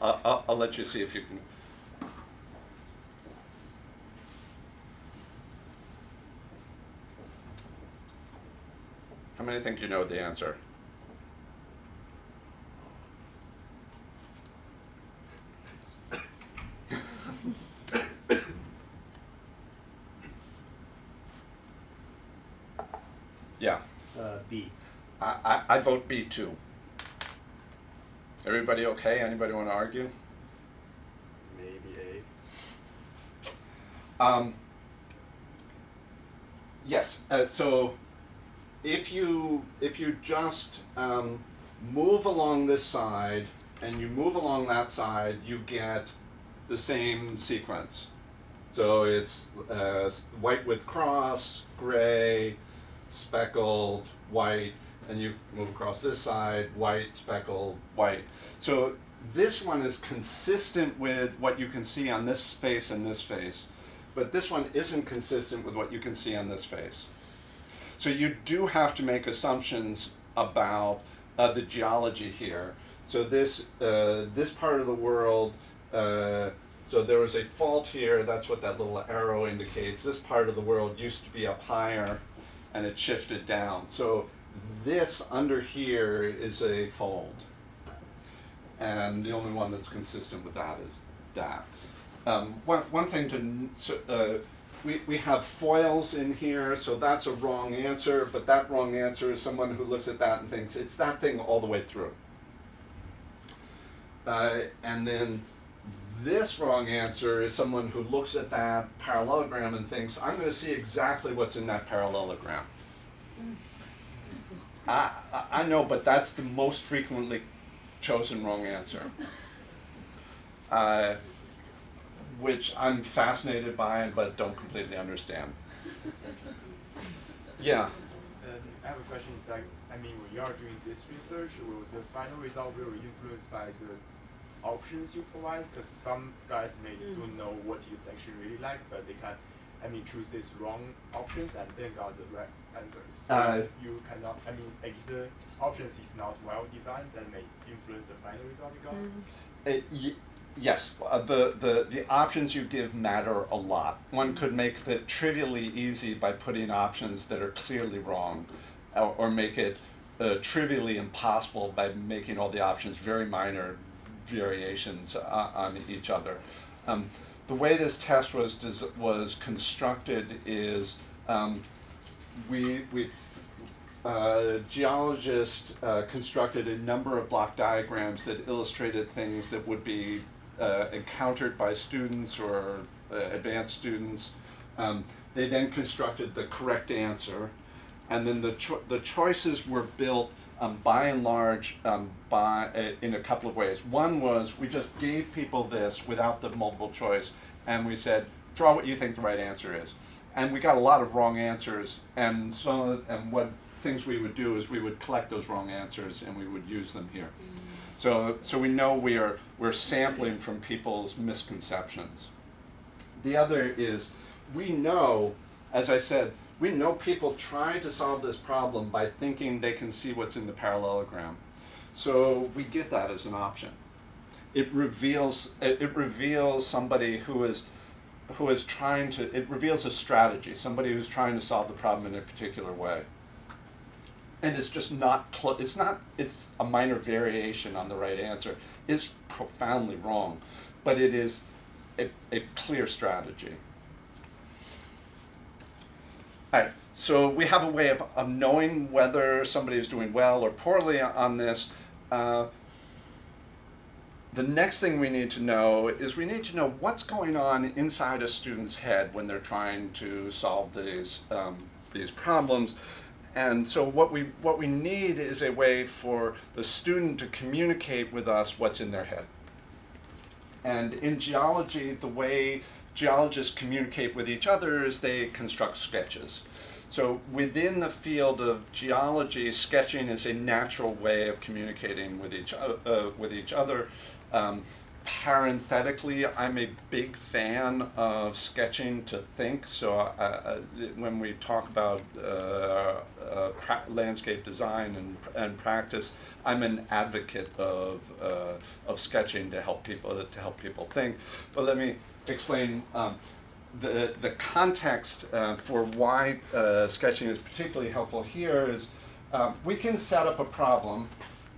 I'll let you see if you can. How many think you know the answer? Yeah. B. I vote B too. Everybody okay? Anybody want to argue? Maybe A. Yes. So if you just move along this side and you move along that side, you get the same sequence. So it's white with cross, gray, speckled, white, and you move across this side, white, speckled, white. So this one is consistent with what you can see on this face and this face, but this one isn't consistent with what you can see on this face. So you do have to make assumptions about the geology here. So this part of the world, so there was a fault here, that's what that little arrow indicates. This part of the world used to be up higher and it shifted down. So this under here is a fold. And the only one that's consistent with that is that. One thing to, we have foils in here, so that's a wrong answer, but that wrong answer is someone who looks at that and thinks it's that thing all the way through. And then this wrong answer is someone who looks at that parallelogram and thinks, I'm going to see exactly what's in that parallelogram. I know, but that's the most frequently chosen wrong answer, which I'm fascinated by but don't completely understand. Yeah? I have a question. It's like, I mean, when you are doing this research, will the final result will be influenced by the options you provide? Because some guys may don't know what is actually really like, but they can, I mean, choose these wrong options and then got the right answers. So you cannot, I mean, if the options is not well designed, that may influence the final result you got. Yes, the options you give matter a lot. One could make it trivially easy by putting options that are clearly wrong, or make it trivially impossible by making all the options very minor variations on each other. The way this test was constructed is we geologists constructed a number of block diagrams that illustrated things that would be encountered by students or advanced students. They then constructed the correct answer, and then the choices were built by and large in a couple of ways. One was we just gave people this without the multiple choice, and we said, draw what you think the right answer is. And we got a lot of wrong answers, and what things we would do is we would collect those wrong answers and we would use them here. So we know we're sampling from people's misconceptions. The other is we know, as I said, we know people try to solve this problem by thinking they can see what's in the parallelogram. So we give that as an option. It reveals somebody who is trying to, it reveals a strategy, somebody who's trying to solve the problem in a particular way. And it's just not, it's a minor variation on the right answer. It's profoundly wrong, but it is a clear strategy. All right, so we have a way of knowing whether somebody is doing well or poorly on this. The next thing we need to know is we need to know what's going on inside a student's head when they're trying to solve these problems. And so what we need is a way for the student to communicate with us what's in their head. And in geology, the way geologists communicate with each other is they construct sketches. So within the field of geology, sketching is a natural way of communicating with each other. Parenthetically, I'm a big fan of sketching to think. So when we talk about landscape design and practice, I'm an advocate of sketching to help people think. But let me explain the context for why sketching is particularly helpful here. Is we can set up a problem.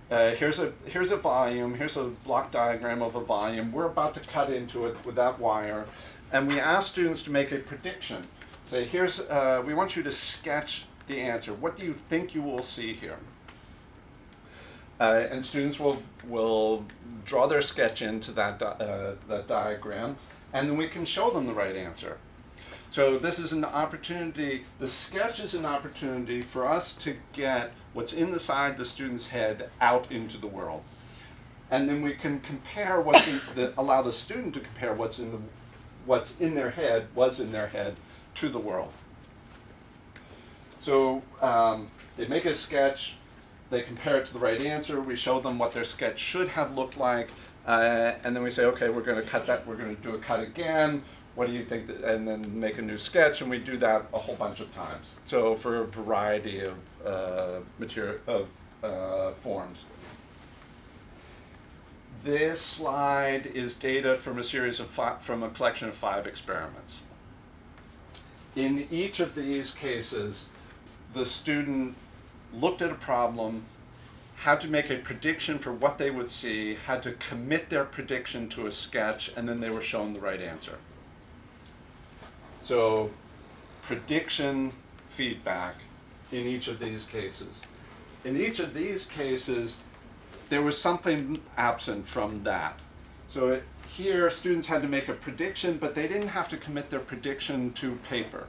Here's a volume, here's a block diagram of a volume. We're about to cut into it with that wire, and we ask students to make a prediction. Say, we want you to sketch the answer. What do you think you will see here? And students will draw their sketch into that diagram, and then we can show them the right answer. So this is an opportunity, the sketch is an opportunity for us to get what's inside the student's head out into the world. And then we can compare allow the student to compare what's in their head to the world. So they make a sketch, they compare it to the right answer, we show them what their sketch should have looked like, and then we say, okay, we're going to cut that, we're going to do a cut again. What do you think? And then make a new sketch, and we do that a whole bunch of times. So for a variety of forms. This slide is data from from a collection of 5 experiments. In each of these cases, the student looked at a problem, had to make a prediction for what they would see, had to commit their prediction to a sketch, and then they were shown the right answer. So prediction, feedback in each of these cases. In each of these cases, there was something absent from that. So here, students had to make a prediction, but they didn't have to commit their prediction to paper.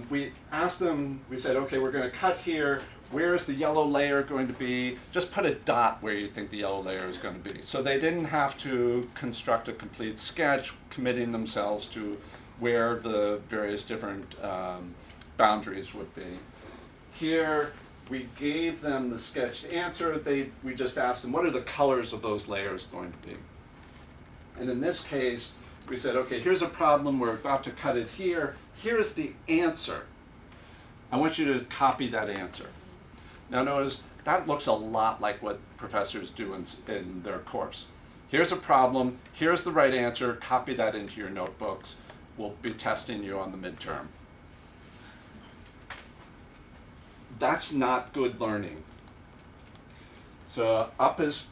We asked them, we said, okay, we're going to cut here. Where is the yellow layer going to be? Just put a dot where you think the yellow layer is going to be. So they didn't have to construct a complete sketch, committing themselves to where the various different boundaries would be. Here, we gave them the sketched answer. We just asked them, what are the colors of those layers going to be? And in this case, we said, okay, here's a problem. We're about to cut it here. Here's the answer. I want you to copy that answer. Now notice, that looks a lot like what professors do in their course. here's a problem, here's the right answer, copy that into your notebooks. We'll be testing you on the midterm. That's not good learning. So up is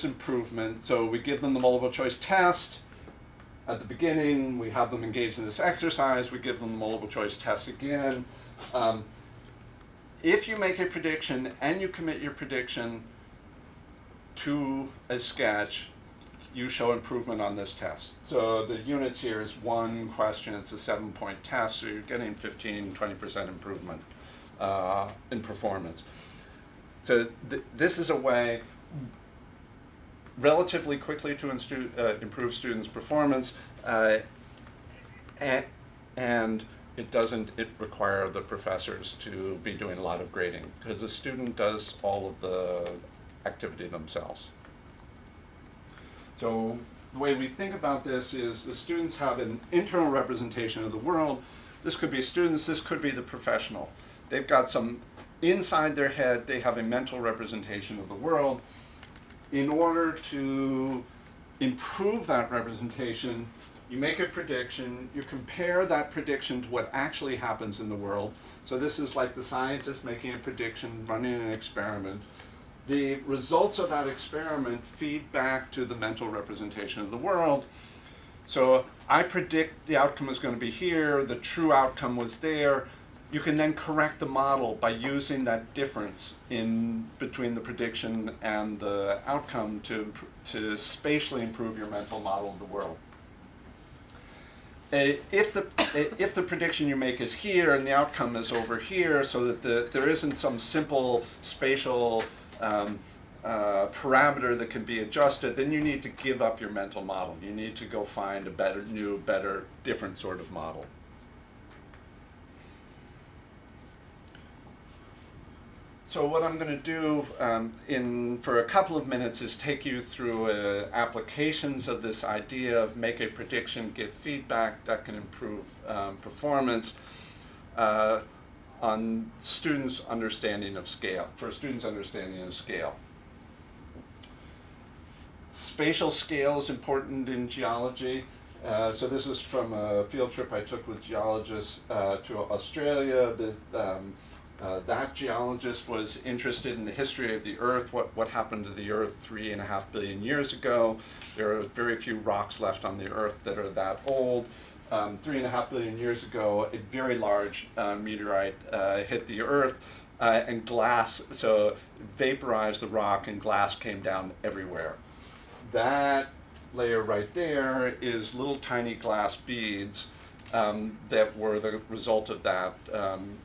improvement. So we give them the multiple choice test. At the beginning, we have them engaged in this exercise. We give them the multiple choice test again. If you make a prediction and you commit your prediction to a sketch, you show improvement on this test. So the units here is one question. It's a 7-point test, so you're getting 15-20% improvement in performance. So this is a way relatively quickly to improve students' performance, and it doesn't require the professors to be doing a lot of grading, because the student does all of the activity themselves. So the way we think about this is the students have an internal representation of the world. This could be students, this could be the professional. They've got some, inside their head, they have a mental representation of the world. In order to improve that representation, you make a prediction, you compare that prediction to what actually happens in the world. So this is like the scientist making a prediction, running an experiment. The results of that experiment feed back to the mental representation of the world. So I predict the outcome is going to be here, the true outcome was there. You can then correct the model by using that difference in between the prediction and the outcome to spatially improve your mental model of the world. If the prediction you make is here and the outcome is over here, so that there isn't some simple spatial parameter that can be adjusted, then you need to give up your mental model. You need to go find a better, different sort of model. So what I'm going to do for a couple of minutes is take you through applications of this idea of make a prediction, give feedback that can improve performance on students' understanding of scale, for students' understanding of scale. Spatial scale is important in geology. So this is from a field trip I took with geologists to Australia. That geologist was interested in the history of the Earth, what happened to the Earth 3.5 billion years ago. There are very few rocks left on the Earth that are that old. 3.5 billion years ago, a very large meteorite hit the Earth, and glass, so vaporized the rock and glass came down everywhere. That layer right there is little tiny glass beads that were the result of that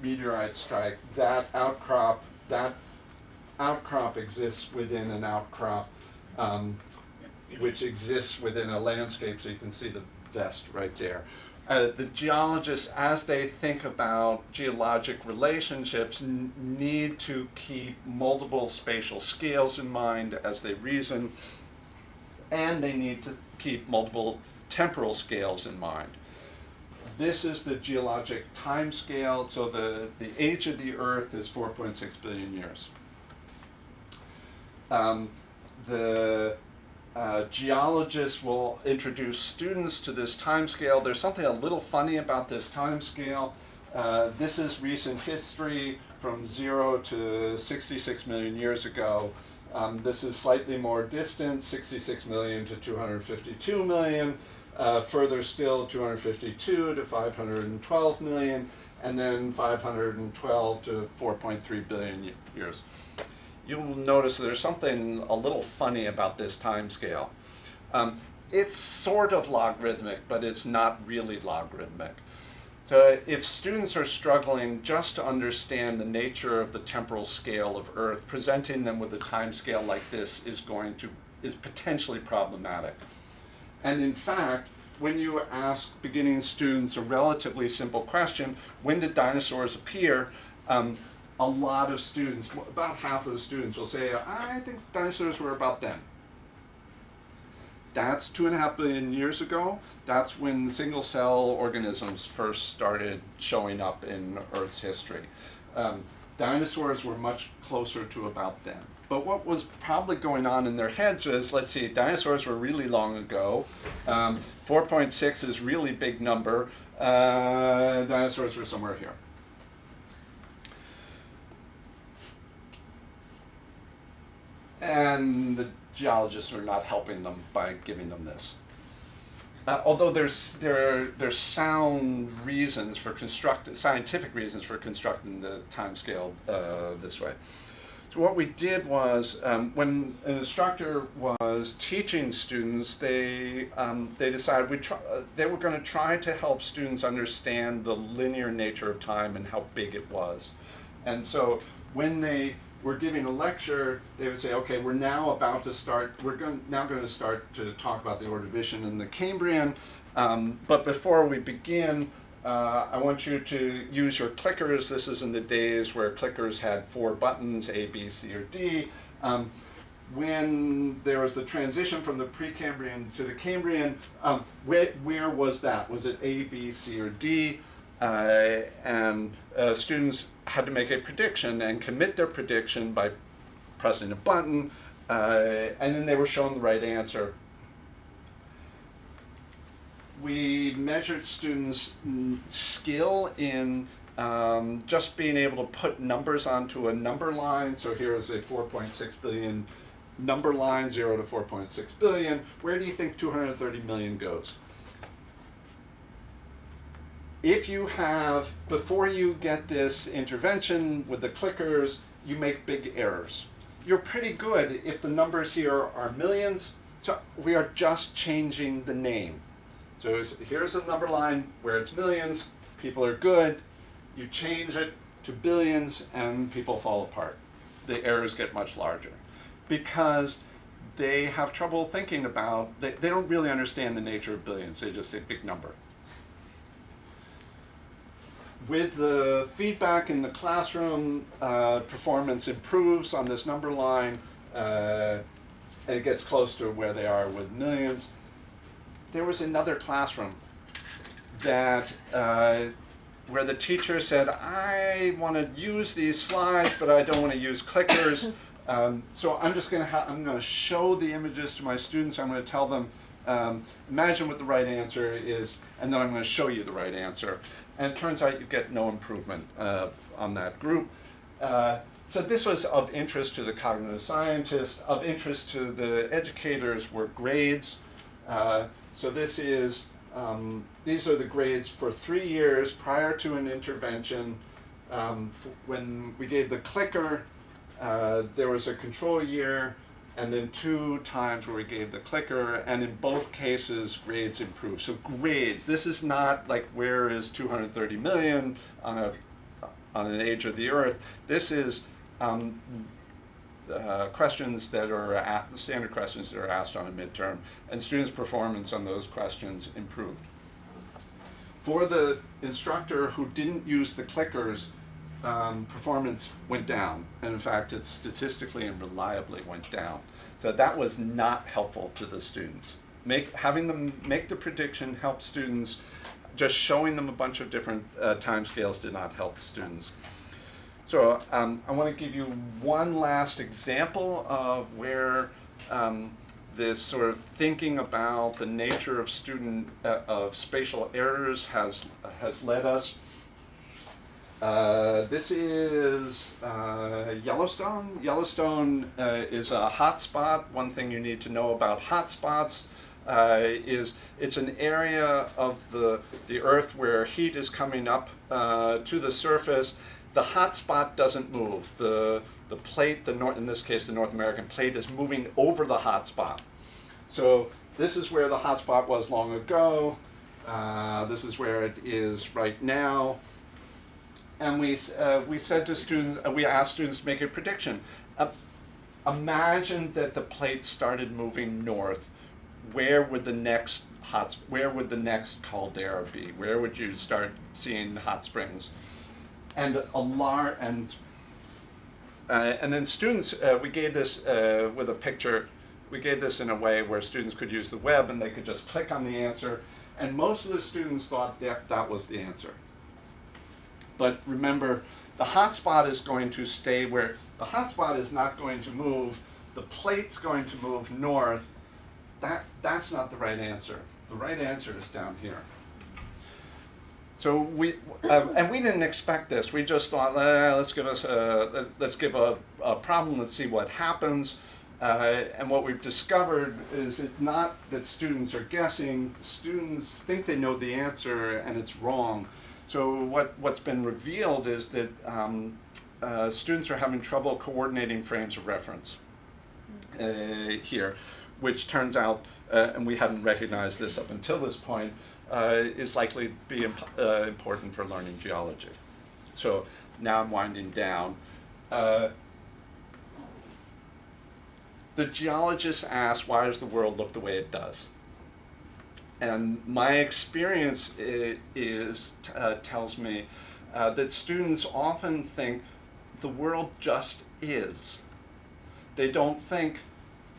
meteorite strike. That outcrop exists within an outcrop, which exists within a landscape, so you can see the vest right there. The geologists, as they think about geologic relationships, need to keep multiple spatial scales in mind as they reason, and they need to keep multiple temporal scales in mind. This is the geologic time scale, so the age of the Earth is 4.6 billion years. Geologists will introduce students to this time scale. There's something a little funny about this time scale. This is recent history from 0 to 66 million years ago. This is slightly more distant, 66 million to 252 million. Further still, 252 to 512 million, and then 512 to 4.3 billion years. You'll notice there's something a little funny about this time scale. It's sort of logarithmic, but it's not really logarithmic. So if students are struggling just to understand the nature of the temporal scale of Earth, presenting them with a time scale like this is potentially problematic. And in fact, when you ask beginning students a relatively simple question, when did dinosaurs appear? A lot of students, about half of the students will say, I think dinosaurs were about then. That's 2.5 billion years ago. That's when single-cell organisms first started showing up in Earth's history. Dinosaurs were much closer to about then. But what was probably going on in their heads is, let's see, dinosaurs were really long ago. 4.6 is really big number. Dinosaurs were somewhere here. And the geologists are not helping them by giving them this. Although there's sound reasons for scientific reasons for constructing the timescale this way. So what we did was, when an instructor was teaching students, they decided they were going to try to help students understand the linear nature of time and how big it was. And so when they were giving a lecture, they would say, okay, we're now about to start, now going to start to talk about the Ordovician and the Cambrian, but before we begin, I want you to use your clickers. This is in the days where clickers had 4 buttons, A, B, C, or D. When there was the transition from the Precambrian to the Cambrian, where was that? Was it A, B, C, or D? And students had to make a prediction and commit their prediction by pressing a button, and then they were shown the right answer. We measured students' skill in just being able to put numbers onto a number line. So here is a 4.6 billion number line, 0 to 4.6 billion. Where do you think 230 million goes? If you have, before you get this intervention with the clickers, you make big errors. You're pretty good if the numbers here are millions, so we are just changing the name. So here's a number line where it's millions, people are good, you change it to billions and people fall apart. The errors get much larger because they have trouble thinking about, they don't really understand the nature of billions, they just say big number. With the feedback in the classroom, performance improves on this number line. It gets close to where they are with millions. There was another classroom that where the teacher said, I want to use these slides, but I don't want to use clickers. So I'm just going to show the images to my students. I'm going to tell them, imagine what the right answer is, and then I'm going to show you the right answer. And it turns out you get no improvement on that group. So this was of interest to the cognitive scientists. Of interest to the educators were grades. So this is, these are the grades for 3 years prior to an intervention. When we gave the clicker, there was a control year, and then 2 times where we gave the clicker, and in both cases, grades improved. So grades, this is not like where is 230 million on an age of the Earth. This is questions that are the standard questions that are asked on a midterm, and students' performance on those questions improved. For the instructor who didn't use the clickers, performance went down, and in fact it statistically and reliably went down. So that was not helpful to the students. Having them make the prediction helped students. Just showing them a bunch of different timescales did not help students. So I want to give you one last example of where this sort of thinking about the nature of spatial errors has led us. This is Yellowstone. Yellowstone is a hotspot. One thing you need to know about hotspots is it's an area of the Earth where heat is coming up to the surface. The hotspot doesn't move. The plate, in this case the North American plate, is moving over the hotspot. So this is where the hotspot was long ago. This is where it is right now. And we said to students, we asked students to make a prediction. Imagine that the plate started moving north. Where would the next caldera be? Where would you start seeing hot springs? And then students, we gave this with a picture. We gave this in a way where students could use the web and they could just click on the answer. And most of the students thought that was the answer. But remember, the hot spot is going to stay where, the hot spot is not going to move, the plate's going to move north. That's not the right answer. The right answer is down here. So and we didn't expect this. We just thought, let's give a problem, let's see what happens. And what we've discovered is it not that students are guessing. Students think they know the answer, and it's wrong. So what's been revealed is that students are having trouble coordinating frames of reference here, which turns out, and we hadn't recognized this up until this point, is likely to be important for learning geology. So now I'm winding down. The geologists ask, why does the world look the way it does? And my experience tells me that students often think the world just is. They don't think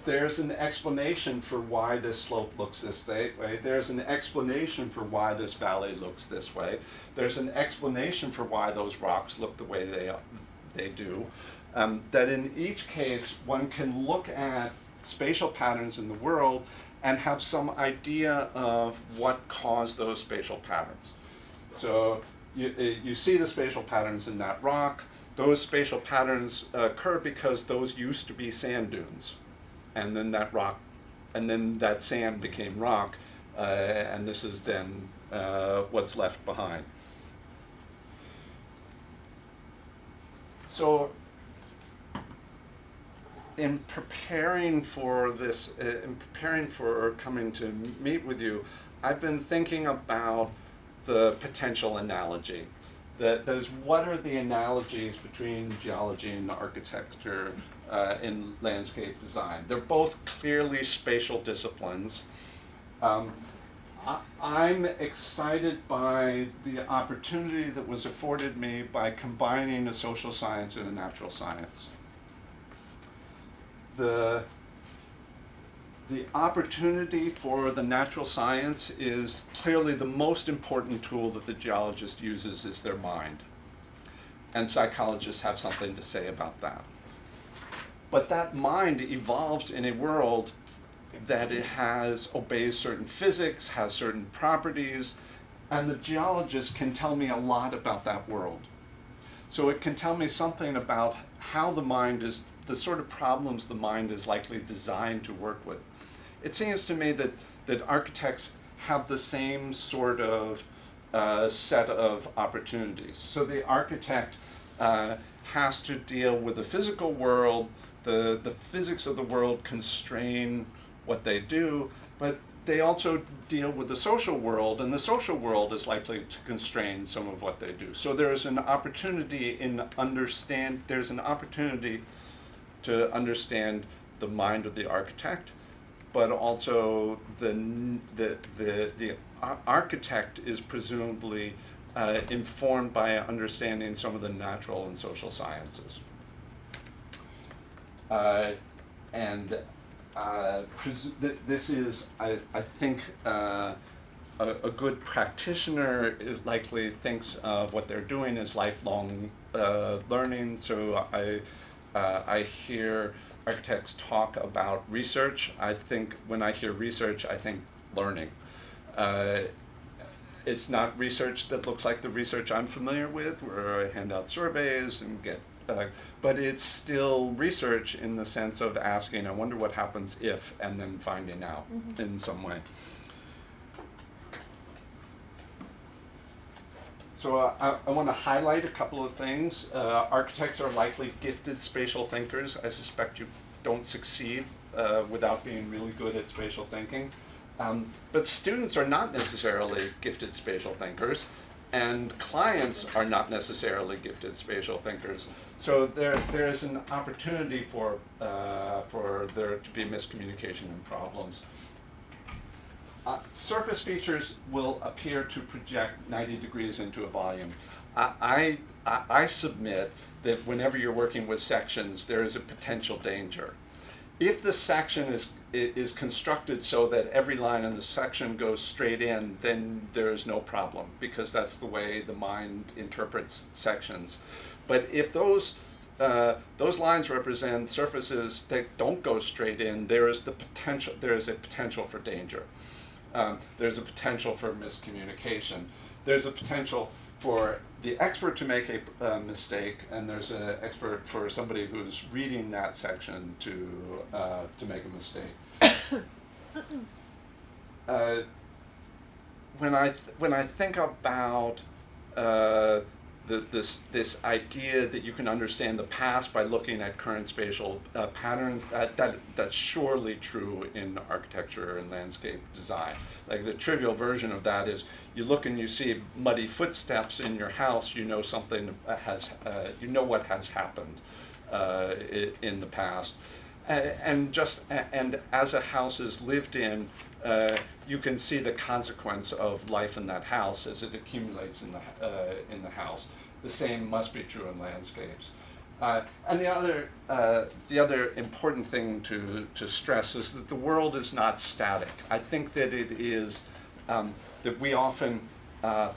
there's an explanation for why this slope looks this way. There's an explanation for why this valley looks this way. There's an explanation for why those rocks look the way they do. That in each case, one can look at spatial patterns in the world and have some idea of what caused those spatial patterns. So you see the spatial patterns in that rock. Those spatial patterns occur because those used to be sand dunes. And then that sand became rock, and this is then what's left behind. So in preparing for this, in preparing for coming to meet with you, I've been thinking about the potential analogy. That is, what are the analogies between geology and architecture in landscape design? They're both clearly spatial disciplines. I'm excited by the opportunity that was afforded me by combining a social science and a natural science. The opportunity for the natural science is clearly the most important tool that the geologist uses is their mind. And psychologists have something to say about that. But that mind evolved in a world that it obeys certain physics, has certain properties, and the geologist can tell me a lot about that world. So it can tell me something about how the mind is, the sort of problems the mind is likely designed to work with. It seems to me that architects have the same sort of set of opportunities. So the architect has to deal with the physical world. The physics of the world constrain what they do, but they also deal with the social world, and the social world is likely to constrain some of what they do. So there's an opportunity there's an opportunity to understand the mind of the architect, but also the architect is presumably informed by understanding some of the natural and social sciences. This is, I think, a good practitioner is likely thinks of what they're doing as lifelong learning. So I hear architects talk about research. I think when I hear research, I think learning. It's not research that looks like the research I'm familiar with, where I hand out surveys and get, but it's still research in the sense of asking, I wonder what happens if, and then finding out in some way. So I want to highlight a couple of things. Architects are likely gifted spatial thinkers. I suspect you don't succeed without being really good at spatial thinking. But students are not necessarily gifted spatial thinkers, and clients are not necessarily gifted spatial thinkers. So there's an opportunity for there to be miscommunication and problems. Surface features will appear to project 90 degrees into a volume. I submit that whenever you're working with sections, there is a potential danger. If the section is constructed so that every line in the section goes straight in, then there is no problem, because that's the way the mind interprets sections. But if those lines represent surfaces that don't go straight in, there is a potential for danger. There's a potential for miscommunication. There's a potential for the expert to make a mistake, and there's an expert for somebody who's reading that section to make a mistake. When I think about this idea that you can understand the past by looking at current spatial patterns, that's surely true in architecture and landscape design. Like the trivial version of that is you look and you see muddy footsteps in your house, you know something you know what has happened in the past. And as a house is lived in, you can see the consequence of life in that house as it accumulates in the house. The same must be true in landscapes. And the other important thing to stress is that the world is not static. I think that it is that we often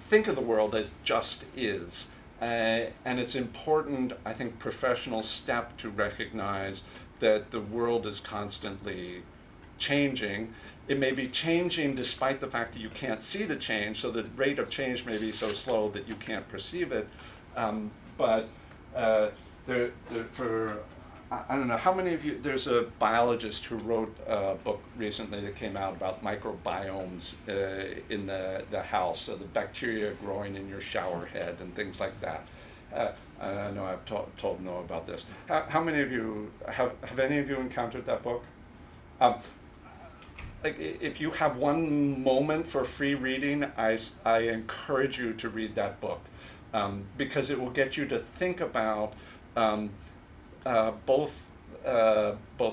think of the world as just is. And it's important, I think, professional step to recognize that the world is constantly changing. It may be changing despite the fact that you can't see the change, so the rate of change may be so slow that you can't perceive it. But I don't know, how many of you, there's a biologist who wrote a book recently that came out about microbiomes in the house, so the bacteria growing in your shower head and things like that. I know I've told Noah about this. How many of you, have any of you encountered that book? Like, if you have one moment for free reading, I encourage you to read that book, because it will get you to think about both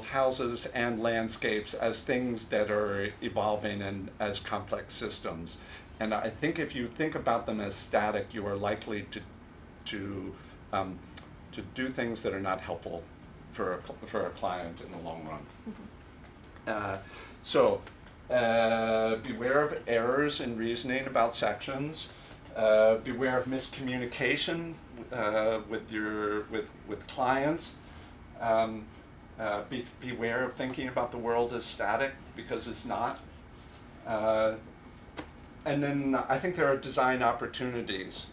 houses and landscapes as things that are evolving and as complex systems. And I think if you think about them as static, you are likely to do things that are not helpful for a client in the long run. So beware of errors in reasoning about sections. Beware of miscommunication with clients. Beware of thinking about the world as static, because it's not. And then I think there are design opportunities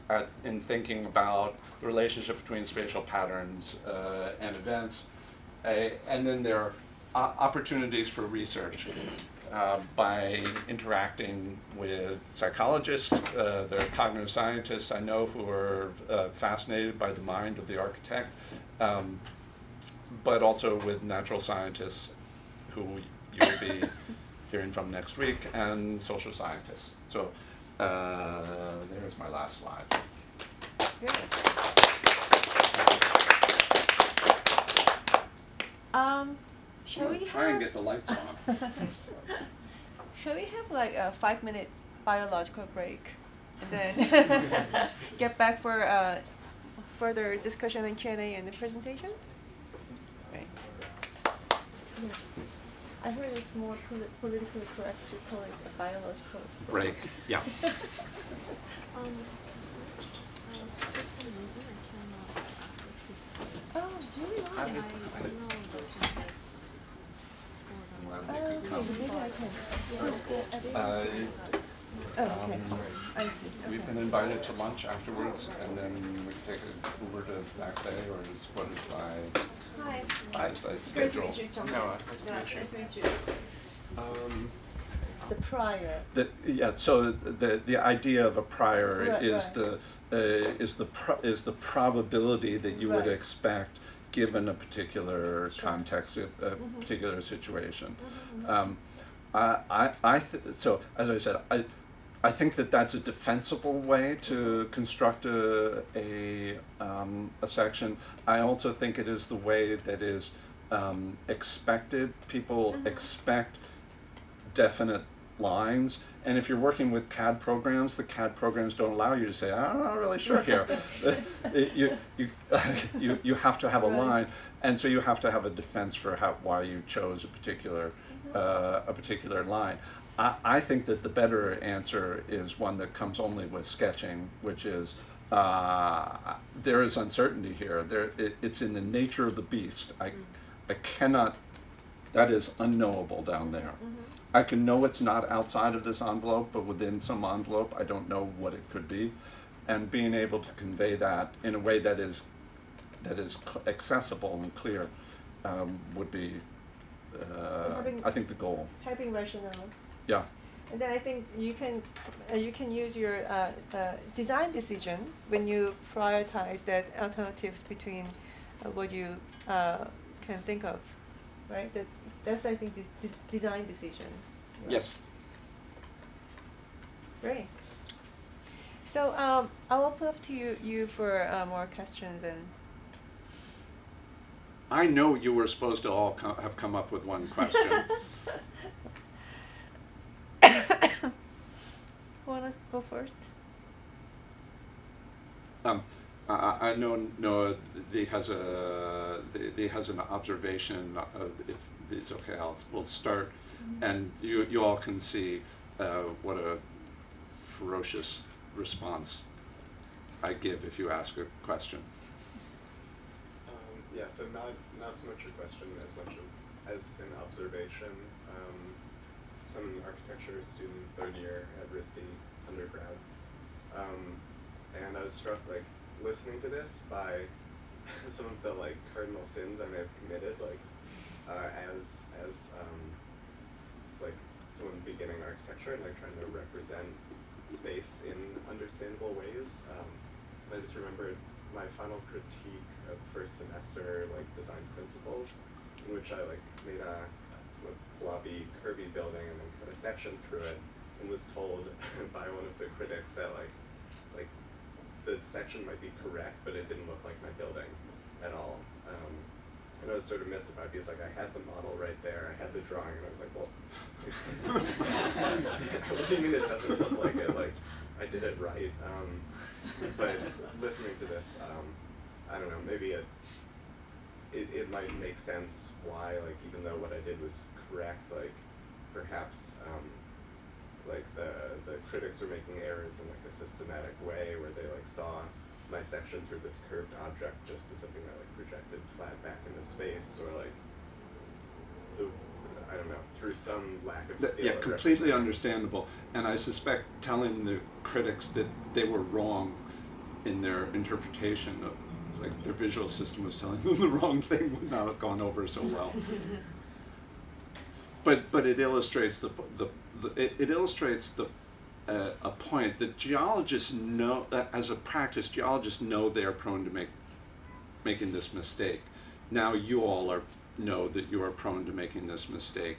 in thinking about the relationship between spatial patterns and events. And then there are opportunities for research by interacting with psychologists. There are cognitive scientists I know who are fascinated by the mind of the architect, but also with natural scientists who you'll be hearing from next week, and social scientists. So there's my last slide. Good. Shall we try and get the lights on? Shall we have like a 5-minute biological break, and then get back for further discussion and Q&A and the presentation? Right. I heard it's more politically correct to call it a biological Break. Yeah. For some reason I cannot access the device. Oh, really? Yeah, I don't know the campus. Well, Oh, you could okay, come. maybe I can. Okay, I see. We've been invited to lunch afterwards, and then we can take an Uber to Back Bay, or is what is Hi. my schedule? Nice to meet you. The prior. So the idea of a prior Right, is right. is the probability that you would Right. expect given a particular Sure. context, a Mhm. particular situation. Mhm. So as I said, I think that that's a defensible way to construct a section. I also think it is the way that is expected. People Mhm. expect definite lines, and if you're working with CAD programs, the CAD programs don't allow you to say, I'm not really sure here. You have to have a Right. line, and so you have to have a defense for why you chose a particular line. I think that the better answer is one that comes only with sketching, which is there is uncertainty here. It's in the nature of the beast. I cannot, that is unknowable down there. I can know it's not outside of this envelope, but within some envelope, I don't know what it could be. And being able to convey that in a way that is accessible and clear would be, I think, the goal. Having rationales. Yeah. And then I think you can use your design decision when you prioritize that alternatives between what you can think of, right? That's I think this design decision. Right? Yes. Great. So I'll open up to you for more questions and. I know you were supposed to all have come up with one question. Who wants to go first? I know Noah. He has an observation. If it's okay, we'll start, and you all can see what a ferocious response I give if you ask a question. Yeah, so not so much a question as much as an observation. So I'm an architecture student, third year at RISD undergrad, and I was struck listening to this by some of the cardinal sins I may have committed, as someone beginning architecture and trying to represent space in understandable ways. I just remembered my final critique of first semester design principles, in which I made a sort of blobby, curvy building and then cut a section through it, and was told by one of the critics that the section might be correct, but it didn't look like my building at all. And I was sort of mystified because I had the model right there, I had the drawing, and I was like, well, what do you mean it doesn't look like it? I did it right. But listening to this, I don't know, maybe it might make sense why, even though what I did was correct, perhaps the critics were making errors in a systematic way where they saw my section through this curved object just as something that projected flat back into space, or I don't know, through some lack of skill. Yeah, completely understandable. And I suspect telling the critics that they were wrong in their interpretation of, their visual system was telling them the wrong thing would not have gone over so well. But it illustrates a point that geologists know, as a practice, geologists know they are prone to making this mistake. Now you all know that you are prone to making this mistake.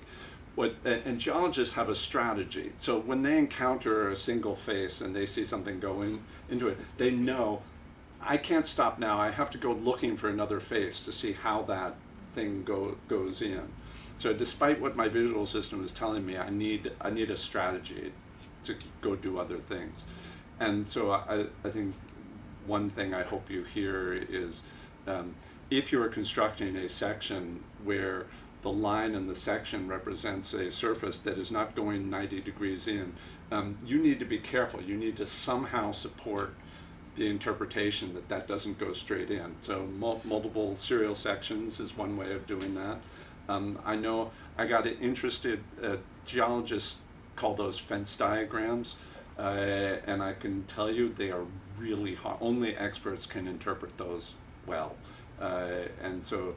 And geologists have a strategy. So when they encounter a single face and they see something going into it, they know, I can't stop now. I have to go looking for another face to see how that thing goes in. So despite what my visual system is telling me, I need a strategy to go do other things. And so I think one thing I hope you hear is, if you are constructing a section where the line in the section represents a surface that is not going 90 degrees in, you need to be careful. You need to somehow support the interpretation that doesn't go straight in. So multiple serial sections is one way of doing that. I know I got interested, geologists call those fence diagrams, and I can tell you they are really hard. Only experts can interpret those well. And so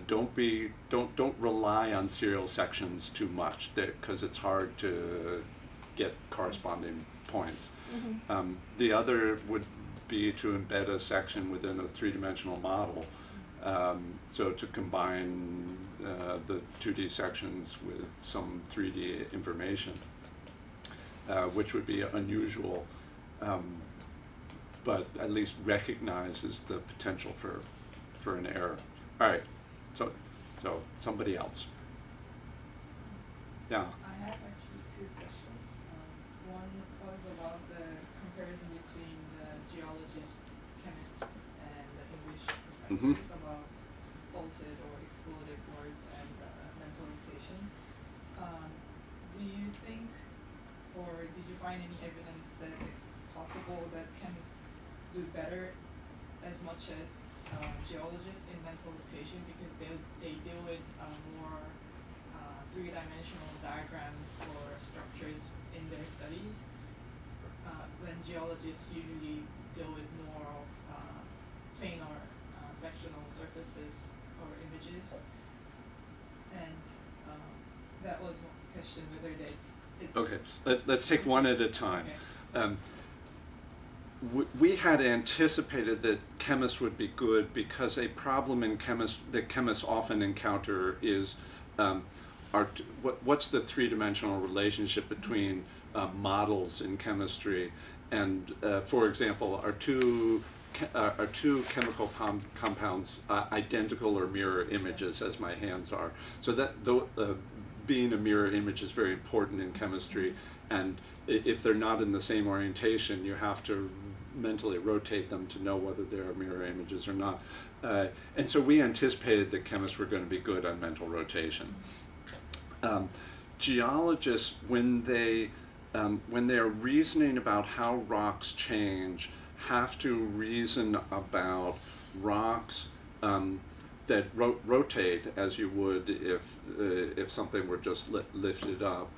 don't rely on serial sections too much, because it's hard to get corresponding points. Mm-hmm. The other would be to embed a section within a three-dimensional model. So to combine the 2D sections with some 3D information, which would be unusual, but at least recognizes the potential for an error. All right, so somebody else. Yeah. I have actually two questions. One was about the comparison between the geologist, chemist, and the English professors about faulted or exploded words and mental rotation. Do you think, or did you find any evidence that it's possible that chemists do do better as much as geologists in mental rotation because they deal with more three-dimensional diagrams or structures in their studies, when geologists usually deal with more of planar sectional surfaces or images. And that was one question, whether it's Okay, let's take one at a time. Okay. We had anticipated that chemists would be good because a problem in that chemists often encounter is what's the three-dimensional relationship between models in chemistry, and for example, are two chemical compounds identical or mirror images, as my hands are? So that being a mirror image is very important in chemistry, and if they're not in the same orientation, you have to mentally rotate them to know whether they're mirror images or not. And so we anticipated that chemists were going to be good on mental rotation. Geologists, when they're reasoning about how rocks change, have to reason about rocks that rotate as you would if something were just lifted up.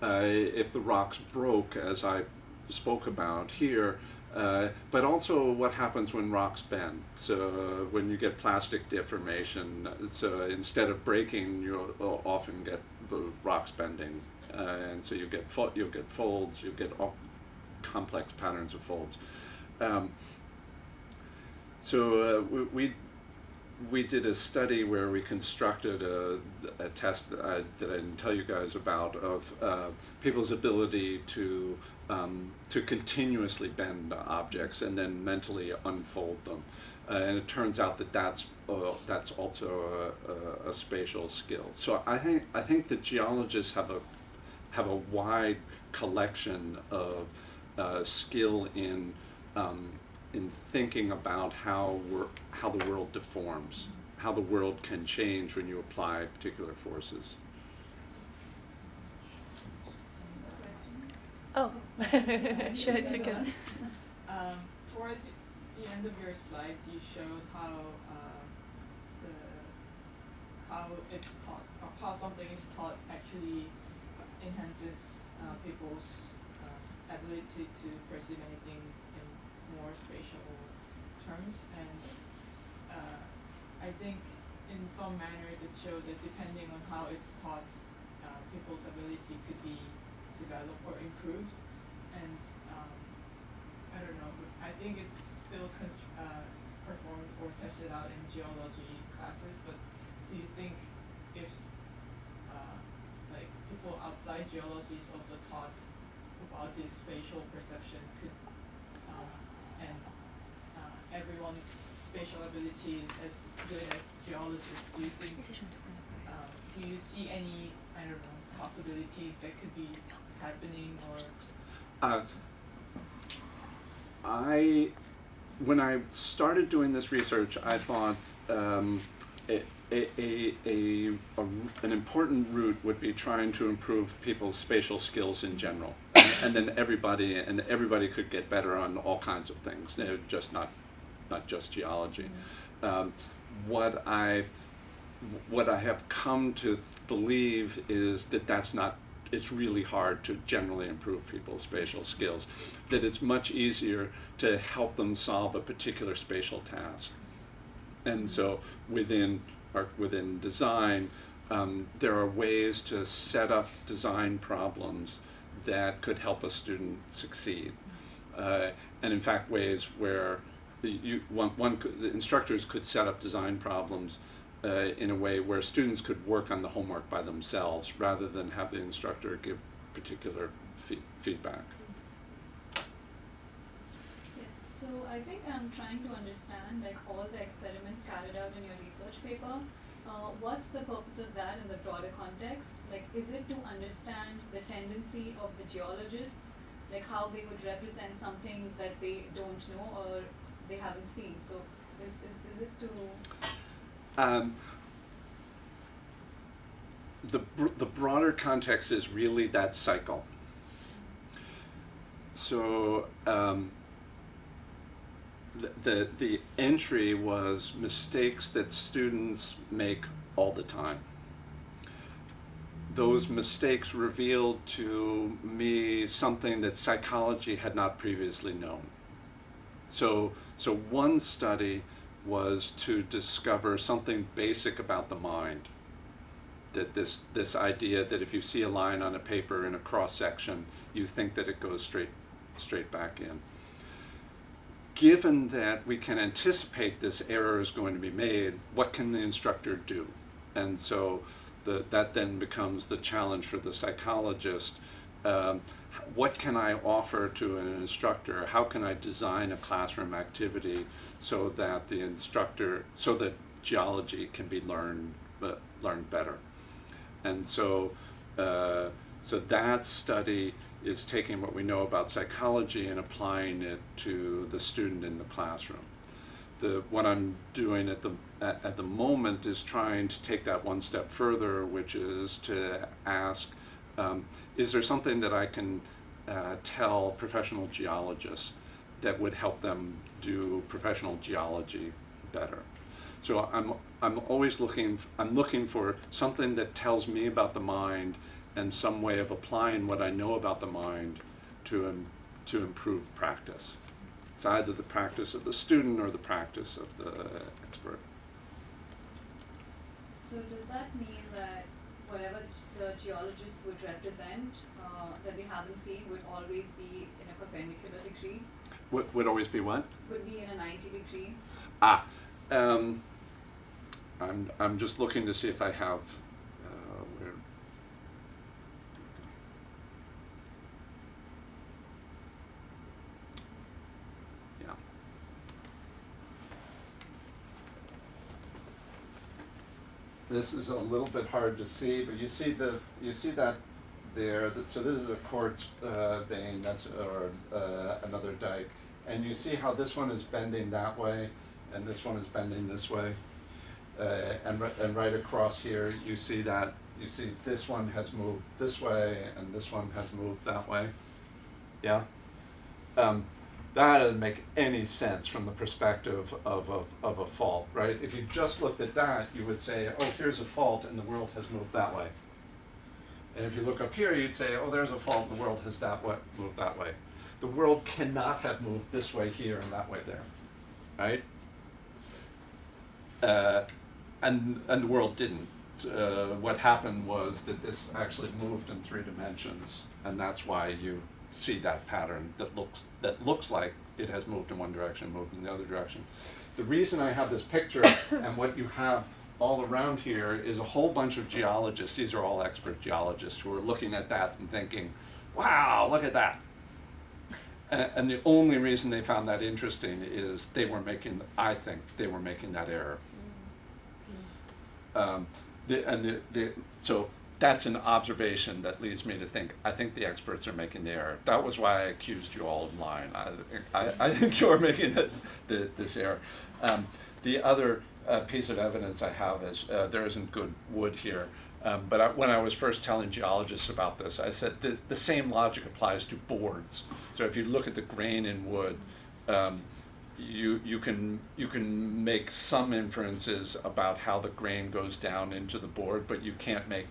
If the rocks broke, as I spoke about here, but also what happens when rocks bend. So when you get plastic deformation, so instead of breaking, you'll often get the rocks bending, and so you'll get folds, you get complex patterns of folds. We did a study where we constructed a test that I didn't tell you guys about of people's ability to continuously bend objects and then mentally unfold them, and it turns out that that's also a spatial skill. So I think that geologists have a wide collection of skill in thinking about how the world deforms, how the world can change when you apply particular forces. Oh, should I take it? Towards the end of your slides, you showed how it's taught, or how something is taught actually enhances people's ability to perceive anything in more spatial terms, and I think in some manners it showed that depending on how it's taught, people's ability could be developed or improved, and I don't know, but I think it's still performed or tested out in geology classes, but do you think if like people outside geology is also taught about this spatial perception could and everyone's spatial ability is as good as geologists, do you think do you see any, I don't know, possibilities that could be happening, or when I started doing this research, I thought an important route would be trying to improve people's spatial skills in general, and then everybody could get better on all kinds of things, just not just geology. What I have come to believe is that that's not. It's really hard to generally improve people's spatial skills, that it's much easier to help them solve a particular spatial task. And so within design, there are ways to set up design problems that could help a student succeed. And in fact, ways where the instructors could set up design problems in a way where students could work on the homework by themselves rather than have the instructor give particular feedback. Yes, so I think I'm trying to understand like all the experiments carried out in your research paper. What's the purpose of that in the broader context? Like, is it to understand the tendency of the geologists, like how they would represent something that they don't know or they haven't seen? So is it to... The broader context is really that cycle. So the entry was mistakes that students make all the time. Those mistakes revealed to me something that psychology had not previously known. So one study was to discover something basic about the mind. That this idea that if you see a line on a paper in a cross section, you think that it goes straight back in. Given that we can anticipate this error is going to be made, what can the instructor do? And so that then becomes the challenge for the psychologist. What can I offer to an instructor? How can I design a classroom activity so that so that geology can be learned better? And so that study is taking what we know about psychology and applying it to the student in the classroom. What I'm doing at the moment is trying to take that one step further, which is to ask, is there something that I can tell professional geologists that would help them do professional geology better? So I'm always looking for something that tells me about the mind and some way of applying what I know about the mind to improve practice. It's either the practice of the student or the practice of the expert. So does that mean that whatever the geologist would represent that we haven't seen would always be in a perpendicular degree? Would always be what? Would be in a 90 degree? I'm just looking to see if I have where. Yeah. This is a little bit hard to see, but you see that there. So this is a quartz vein. Or another dike, and you see how this one is bending that way, and this one is bending this way. And right across here, you see this one has moved this way, and this one has moved that way. Yeah? That doesn't make any sense from the perspective of a fault, right? If you just looked at that, you would say, oh, here's a fault, and the world has moved that way. And if you look up here, you'd say, oh, there's a fault, and the world has moved that way. The world cannot have moved this way here and that way there, right? And the world didn't. What happened was that this actually moved in 3 dimensions, and that's why you see that pattern that looks like it has moved in one direction, moved in the other direction. The reason I have this picture and what you have all around here is a whole bunch of geologists. These are all expert geologists who are looking at that and thinking, wow, look at that. And the only reason they found that interesting is I think they were making that error. So that's an observation that leads me to think, I think the experts are making the error. That was why I accused you all of lying. I think you're making this error. The other piece of evidence I have is there isn't good wood here. But when I was first telling geologists about this, I said the same logic applies to boards. So if you look at the grain in wood, you can make some inferences about how the grain goes down into the board, but you can't be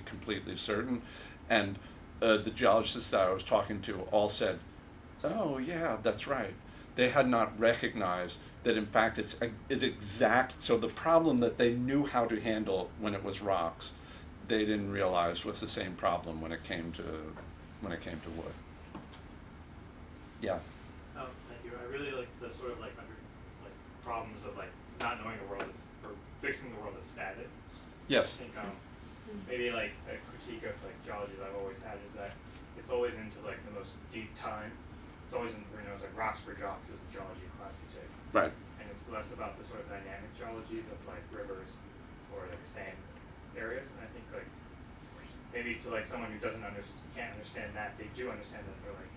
completely certain. And the geologists that I was talking to all said, "Oh yeah, that's right." They had not recognized that in fact it's exact. So the problem that they knew how to handle when it was rocks, they didn't realize was the same problem when it came to wood. Yeah. Thank you. I really like the sort of like problems of like not knowing the world is, or fixing the world is static. Yes. I think maybe like a critique of like geology that I've always had is that it's always into like the most deep time. It's always in, it's like rocks for jocks is the geology class you take. Right. And it's less about the sort of dynamic geologies of like rivers or like sand areas. And I think like maybe to like someone who can't understand that, they do understand that they're like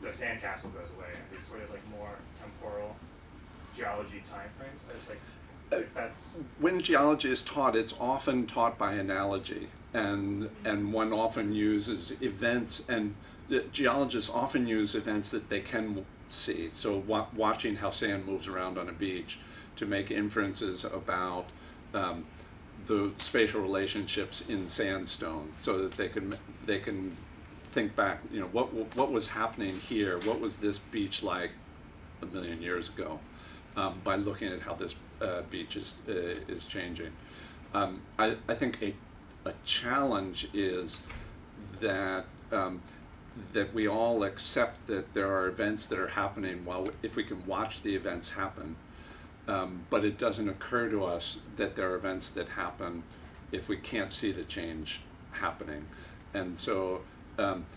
the sandcastle goes away and these sort of like more temporal geology time frames. I just like if that's when geology is taught, it's often taught by analogy, and one often uses events, and geologists often use events that they can see. So watching how sand moves around on a beach to make inferences about the spatial relationships in sandstone, so that they can think back. You know, what was happening here? What was this beach like a million years ago? By looking at how this beach is changing. I think a challenge is that that we all accept that there are events that are happening if we can watch the events happen, but it doesn't occur to us that there are events that happen if we can't see the change happening. And so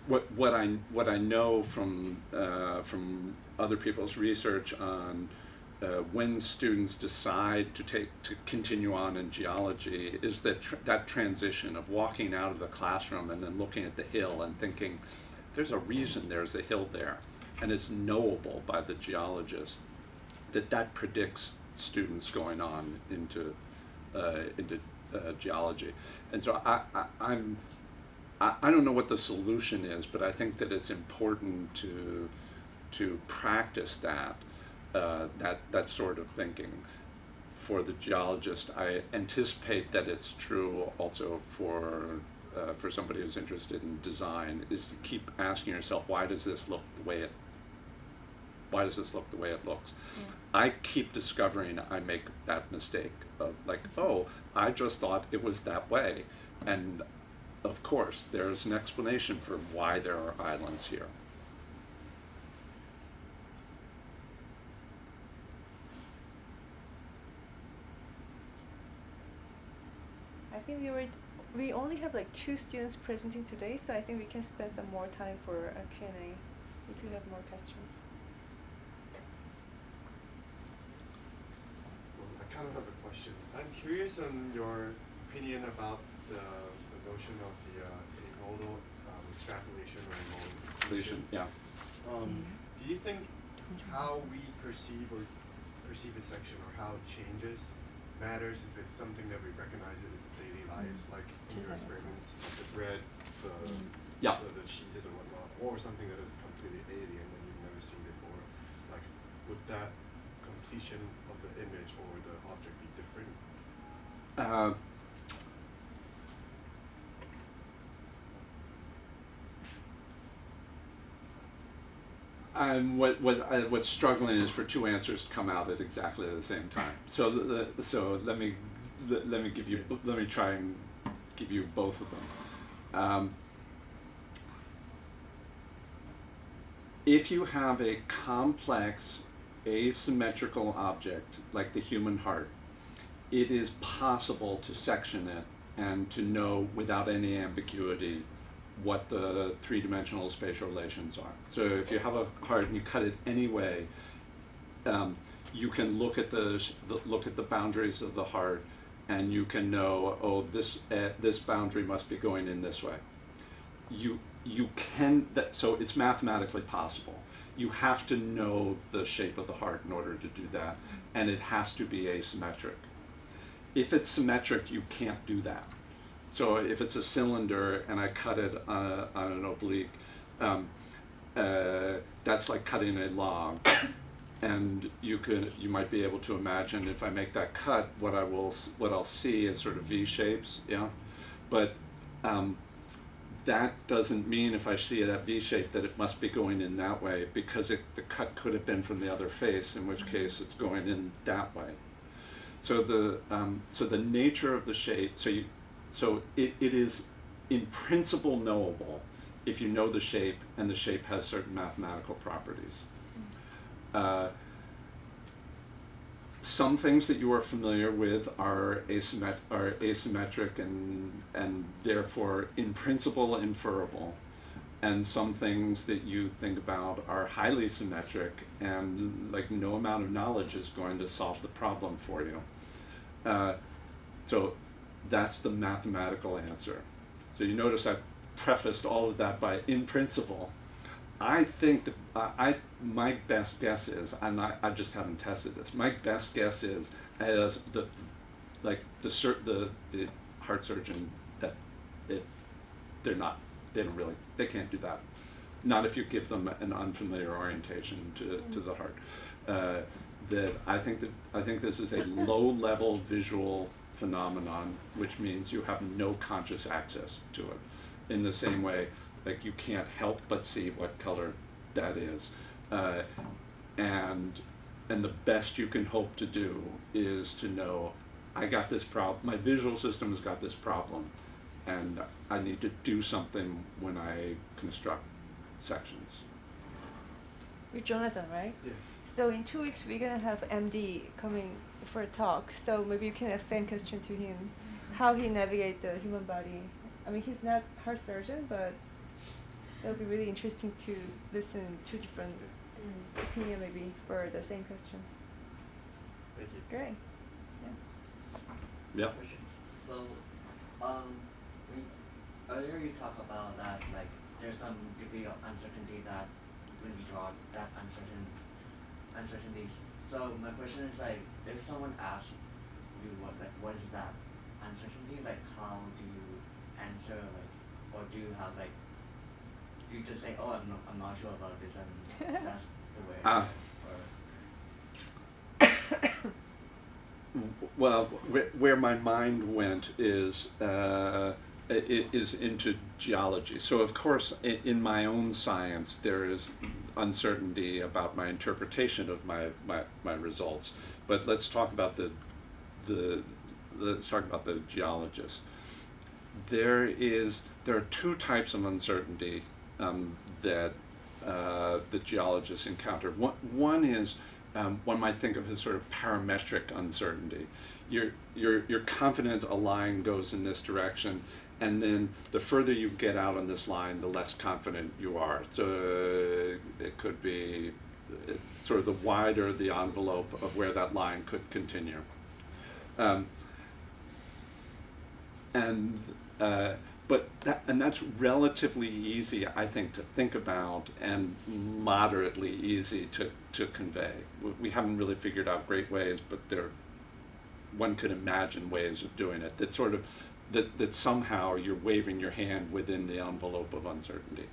what I know from other people's research on when students decide to continue on in geology is that that transition of walking out of the classroom and then looking at the hill and thinking, there's a reason there's a hill there, and it's knowable by the geologist, that predicts students going on into geology. And so I don't know what the solution is, but I think that it's important to practice that sort of thinking for the geologist. I anticipate that it's true also for somebody who's interested in design, is to keep asking yourself, why does this look the way it looks? Yeah. I keep discovering I make that mistake of like, oh, I just thought it was that way, and of course there's an explanation for why there are islands here. I think we only have like 2 students presenting today, so I think we can spend some more time for a Q&A if you have more questions. Well, I kind of have a question. I'm curious on your opinion about the notion of the modal extrapolation or modal completion. Yeah. Do you think how we perceive a section or how it changes matters if it's something that we recognize it as a daily life, like in your experiments, like the bread, the cheeses or whatnot, or something that is completely alien that you've never seen before? Like, would that completion of the image or the object be different? And what's struggling is for 2 answers to come out at exactly the same time. So let me try and give you both of them. If you have a complex asymmetrical object like the human heart, it is possible to section it and to know without any ambiguity what the 3-dimensional spatial relations are. So if you have a heart and you cut it any way, you can look at the boundaries of the heart, and you can know, oh, this boundary must be going in this way. So it's mathematically possible. You have to know the shape of the heart in order to do that, and it has to be asymmetric. If it's symmetric, you can't do that. So if it's a cylinder and I cut it on an oblique, that's like cutting a log. And you might be able to imagine, if I make that cut, what I'll see is sort of V shapes, yeah. But that doesn't mean if I see that V shape that it must be going in that way, because the cut could have been from the other face, in which case it's going in that way. So the nature of the shape, so it is in principle knowable if you know the shape, and the shape has certain mathematical properties. Some things that you are familiar with are asymmetric and therefore in principle inferable, and some things that you think about are highly symmetric, and like no amount of knowledge is going to solve the problem for you. So that's the mathematical answer. So you notice I prefaced all of that by in principle. I think that my best guess is, and I just haven't tested this, my best guess is, as the heart surgeon, that they can't do that. not if you give them an unfamiliar orientation to the heart. That I think this is a low-level visual phenomenon, which means you have no conscious access to it. In the same way, like you can't help but see what color that is, and the best you can hope to do is to know, I got this problem. My visual system has got this problem, and I need to do something when I construct sections. You're Jonathan, right? Yes. So in 2 weeks we're gonna have MD coming for a talk. So maybe you can ask same question to him, how he navigate the human body. I mean, he's not heart surgeon, but that would be really interesting to listen to different opinion maybe for the same question. Thank you. Great. Yeah. Questions. So, earlier you talked about that, like, there's some degree of uncertainty that when we draw that uncertainties. So my question is, like, if someone asks you what is that uncertainty, like, how do you answer, like, or do you have, like, do you just say, oh, I'm not sure about this, and that's the way, or Well, where my mind went is into geology. So of course, in my own science, there is uncertainty about my interpretation of my results. But let's talk about the geologist. There are two types of uncertainty that the geologists encounter. One is one might think of as sort of parametric uncertainty. You're confident a line goes in this direction, and then the further you get out on this line, the less confident you are. So it could be sort of the wider the envelope of where that line could continue. And that's relatively easy, I think, to think about, and moderately easy to convey. We haven't really figured out great ways, but one could imagine ways of doing it that sort of that somehow you're waving your hand within the envelope of uncertainty.